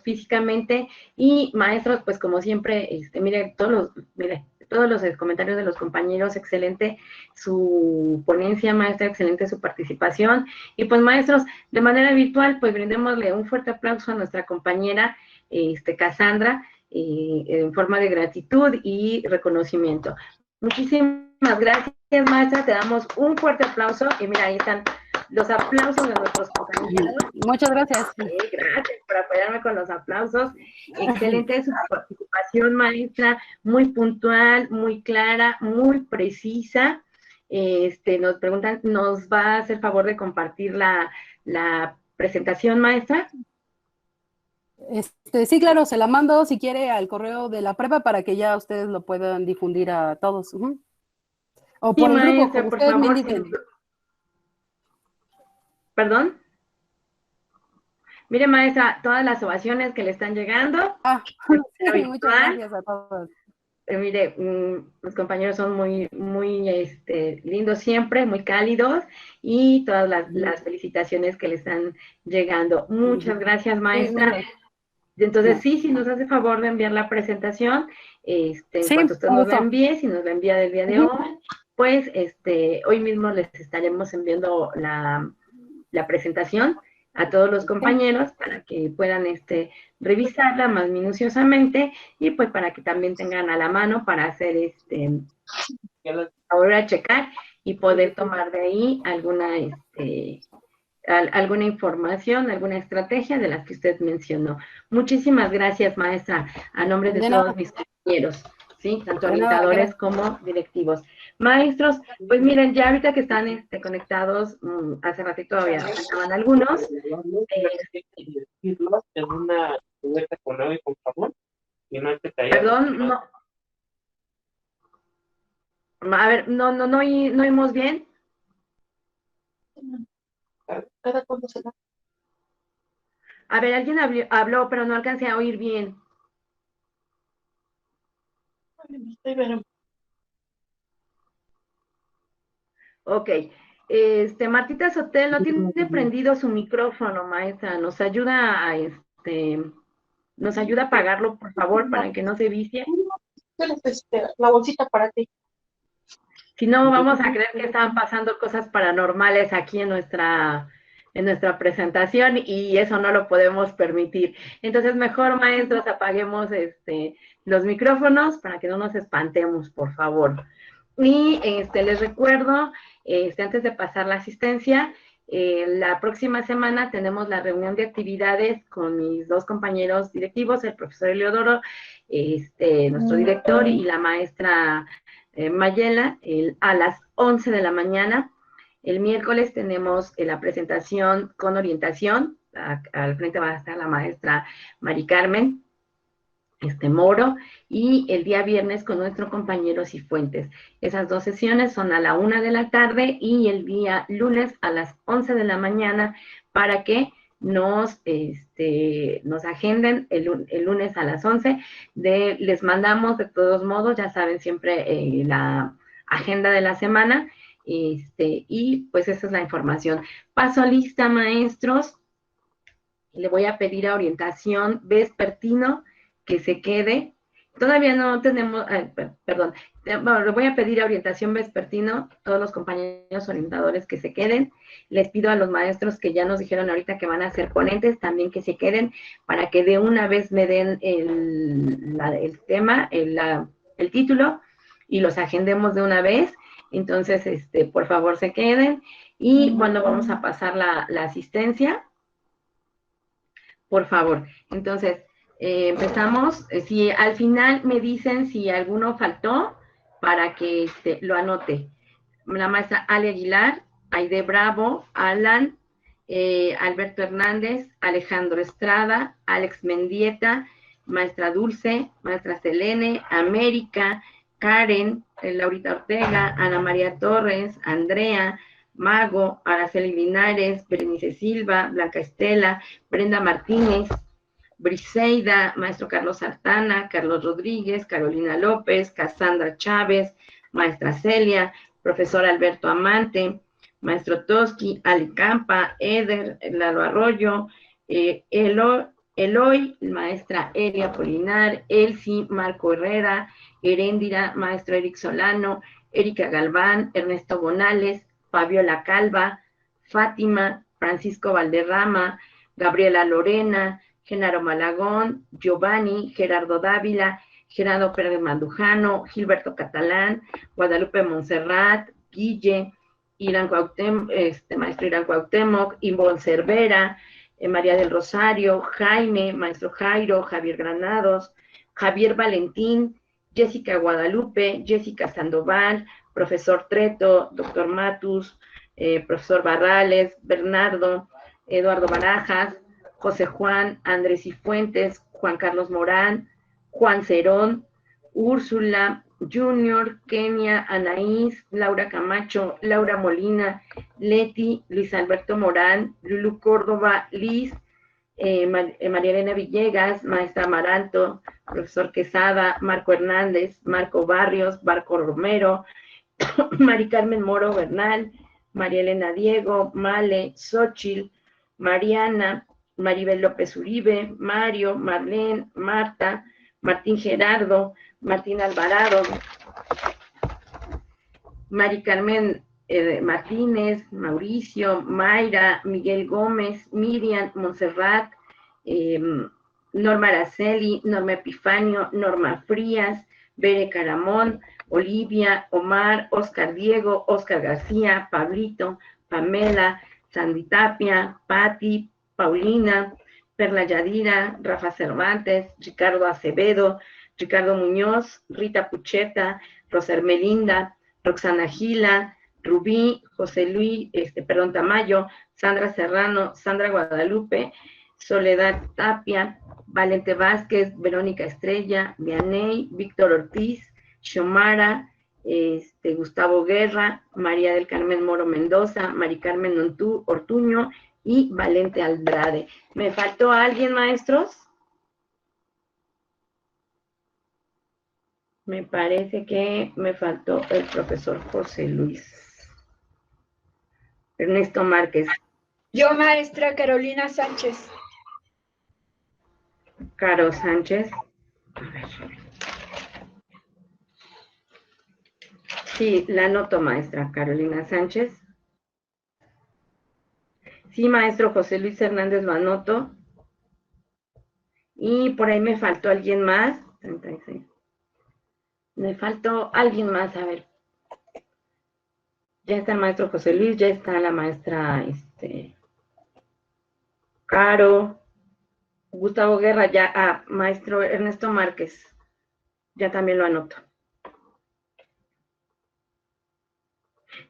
físicamente. Y maestros, pues como siempre, mire todos los comentarios de los compañeros, excelente su ponencia, maestra, excelente su participación. Y pues maestros, de manera virtual, pues brindémosle un fuerte aplauso a nuestra compañera Cassandra, en forma de gratitud y reconocimiento. Muchísimas gracias, maestra, te damos un fuerte aplauso. Y mira, ahí están los aplausos de nuestros compañeros. Muchas gracias. Gracias por apoyarme con los aplausos. Excelente su participación, maestra, muy puntual, muy clara, muy precisa. Nos preguntan, ¿nos va a hacer favor de compartir la presentación, maestra? Sí, claro, se la mando si quiere al correo de la prepa para que ya ustedes lo puedan difundir a todos. O por sí, el maestra, grupo, como por ustedes favor, me indiquen. ¿Perdón? Mire, maestra, todas las ovaciones que le están llegando. Sí, muchas gracias a todos. Mire, los compañeros son muy lindos siempre, muy cálidos, y todas las felicitaciones que le están llegando. Muchas gracias, maestra. Entonces, sí, si nos hace favor de enviar la presentación, en cuanto usted nos la envíe, si nos la envía del día de hoy, pues hoy mismo les estaremos enviando la presentación a todos los compañeros para que puedan revisarla más minuciosamente y pues para que también tengan a la mano para hacer ahora checar y poder tomar de ahí alguna alguna información, alguna estrategia de las que usted mencionó. Muchísimas gracias, maestra, a nombre de todos mis compañeros, ¿sí? Tanto orientadores como directivos. Maestros, pues miren, ya ahorita que están conectados, hace ratito estaban algunos. En una cubeta con agua y con jabón, y no perdón, no. A ver, no oímos bien. Cada cuando se da. A ver, alguien habló, pero no alcancé a oír bien. Ok. Martita Sotel no tiene prendido su micrófono, maestra. Nos ayuda a apagarlo, por favor, para que no se vicie. La bolsita para ti. Si no, vamos a creer que están pasando cosas paranormales aquí en nuestra presentación y eso no lo podemos permitir. Entonces, mejor, maestros, apaguemos los micrófonos para que no nos espantemos, por favor. Y les recuerdo, antes de pasar la asistencia, la próxima semana tenemos la reunión de actividades con mis dos compañeros directivos, el profesor Eleodoro, nuestro director, y la maestra Mayela, a las 11 de la mañana. El miércoles tenemos la presentación con orientación. Al frente va a estar la maestra Mari Carmen Moro, y el día viernes con nuestro compañero Cifuentes. Esas dos sesiones son a la 1 de la tarde y el día lunes a las 11 de la mañana para que nos agenden el lunes a las 11. Les mandamos de todos modos, ya saben, siempre la agenda de la semana, y pues esa es la información. Paso lista, maestros. Le voy a pedir a orientación vespertino que se quede. Todavía no tenemos, perdón, le voy a pedir a orientación vespertino, todos los compañeros orientadores que se queden. Les pido a los maestros que ya nos dijeron ahorita que van a ser ponentes, también que se queden, para que de una vez me den el tema, el título, y los agendemos de una vez. Entonces, por favor, se queden. Y cuando vamos a pasar la asistencia, por favor. Entonces, empezamos. Si al final me dicen si alguno faltó, para que lo anote. La maestra Ale Aguilar, Aide Bravo, Alan, Alberto Hernández, Alejandro Estrada, Alex Mendieta, maestra Dulce, maestra Selene, América, Karen, Laurita Ortega, Ana María Torres, Andrea, Mago, Araceli Linares, Berenice Silva, Blanca Estela, Brenda Martínez, Briseida, maestro Carlos Sartana, Carlos Rodríguez, Carolina López, Cassandra Chávez, maestra Celia, profesor Alberto Amante, maestro Toski, Ali Campa, Eder, Lalo Arroyo, Eloy, maestra Elia Polinar, Elsie, Marco Herrera, Heréndira, maestro Eric Solano, Erika Galván, Ernesto Bonales, Fabiola Calva, Fátima, Francisco Valderrama, Gabriela Lorena, Genaro Malagón, Giovanni, Gerardo Dávila, Gerardo Pérez Mandujano, Gilberto Catalán, Guadalupe Montserrat, Guille, maestro Irán Cuauhtémoc, Ivonne Cervera, María del Rosario, Jaime, maestro Jairo, Javier Granados, Javier Valentín, Jessica Guadalupe, Jessica Sandoval, profesor Treto, doctor Matus, profesor Barrales, Bernardo, Eduardo Barajas, José Juan, Andrés Cifuentes, Juan Carlos Morán, Juan Cerón, Úrsula, Junior, Kenia, Anaís, Laura Camacho, Laura Molina, Leti, Luis Alberto Morán, Lulu Córdoba, Liz, María Elena Villegas, maestra Amaranto, profesor Quesada, Marco Hernández, Marco Barrios, Marco Romero, Mari Carmen Moro Bernal, María Elena Diego, Male, Xochitl, Mariana, Maribel López Uribe, Mario, Marlene, Marta, Martín Gerardo, Martín Alvarado, Mari Carmen Martínez, Mauricio, Mayra, Miguel Gómez, Miriam, Montserrat, Norma Araceli, Norma Epifanio, Norma Frías, Bere Caramón, Olivia, Omar, Oscar Diego, Oscar García, Pablito, Pamela, Sandy Tapia, Patti, Paulina, Perla Yadira, Rafa Cervantes, Ricardo Acevedo, Ricardo Muñoz, Rita Pucheta, Rosa Hermelinda, Roxana Gila, Rubí, José Luis, Tamayo, Sandra Serrano, Sandra Guadalupe, Soledad Tapia, Valente Vázquez, Verónica Estrella, Vianey, Víctor Ortiz, Xiomara, Gustavo Guerra, María del Carmen Moro Mendoza, Mari Carmen Ortuño y Valente Andrade. ¿Me faltó alguien, maestros? Me parece que me faltó el profesor José Luis. Ernesto Márquez. Yo, maestra Carolina Sánchez. Caro Sánchez. Sí, la anoto, maestra Carolina Sánchez. Sí, maestro José Luis Hernández, lo anoto. Y por ahí me faltó alguien más. 36. Me faltó alguien más, a ver. Ya está el maestro José Luis, ya está la maestra Caro, Gustavo Guerra, ya, maestro Ernesto Márquez, ya también lo anoto.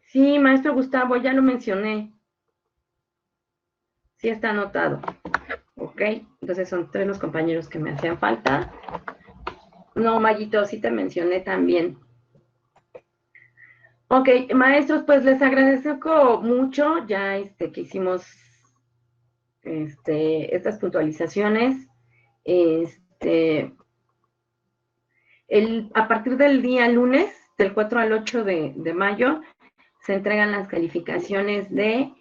Sí, maestro Gustavo, ya lo mencioné. Sí está anotado. Ok, entonces son 3 los compañeros que me hacían falta. No, Mayito, sí te mencioné también. Ok, maestros, pues les agradezco mucho ya que hicimos estas puntualizaciones. A partir del día lunes, del 4 al 8 de mayo, se entregan las calificaciones de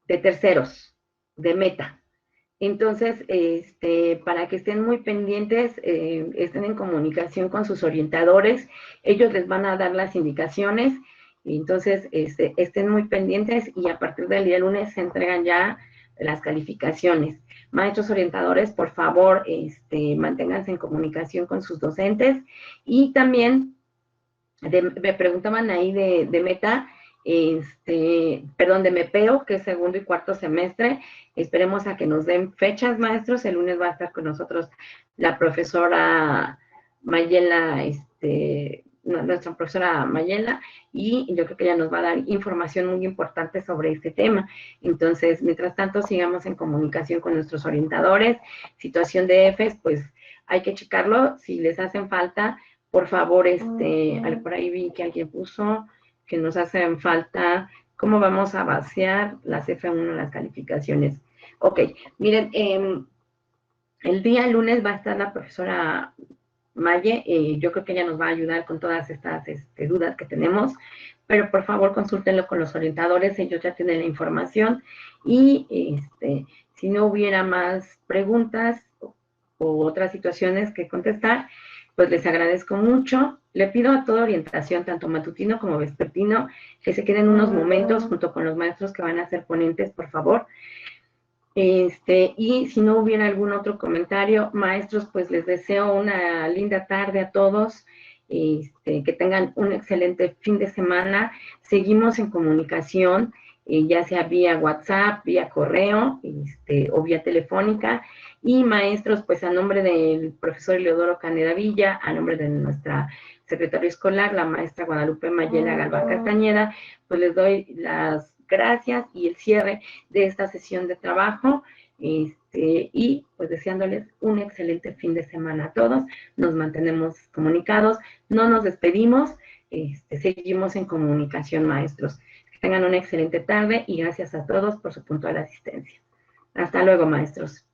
terceros, de meta. Entonces, para que estén muy pendientes, estén en comunicación con sus orientadores, ellos les van a dar las indicaciones, entonces estén muy pendientes y a partir del día lunes se entregan ya las calificaciones. Maestros orientadores, por favor, manténganse en comunicación con sus docentes y también me preguntaban ahí de meta, de MEPEO, que es segundo y cuarto semestre. Esperemos a que nos den fechas, maestros. El lunes va a estar con nosotros la profesora Mayela, nuestra profesora Mayela, y yo creo que ella nos va a dar información muy importante sobre este tema. Entonces, mientras tanto, sigamos en comunicación con nuestros orientadores. Situación de EFES, pues hay que checarlo. Si les hacen falta, por favor, por ahí vi que alguien puso que nos hacen falta, cómo vamos a vaciar las F1, las calificaciones. Ok, miren, el día lunes va a estar la profesora Maye, yo creo que ella nos va a ayudar con todas estas dudas que tenemos, pero por favor consúltenlo con los orientadores, ellos ya tienen la información, y si no hubiera más preguntas o otras situaciones que contestar, pues les agradezco mucho. Le pido a toda orientación, tanto matutino como vespertino, que se queden unos momentos junto con los maestros que van a ser ponentes, por favor. Y si no hubiera algún otro comentario, maestros, pues les deseo una linda tarde a todos, que tengan un excelente fin de semana. Seguimos en comunicación, ya sea vía WhatsApp, vía correo, o vía telefónica. Y maestros, pues a nombre del profesor Eleodoro Caneda Villa, a nombre de nuestra secretaria escolar, la maestra Guadalupe Mayela Galva Castañeda, pues les doy las gracias y el cierre de esta sesión de trabajo, y pues deseándoles un excelente fin de semana a todos. Nos mantenemos comunicados, no nos despedimos, seguimos en comunicación, maestros. Que tengan una excelente tarde y gracias a todos por su puntual asistencia. Hasta luego, maestros.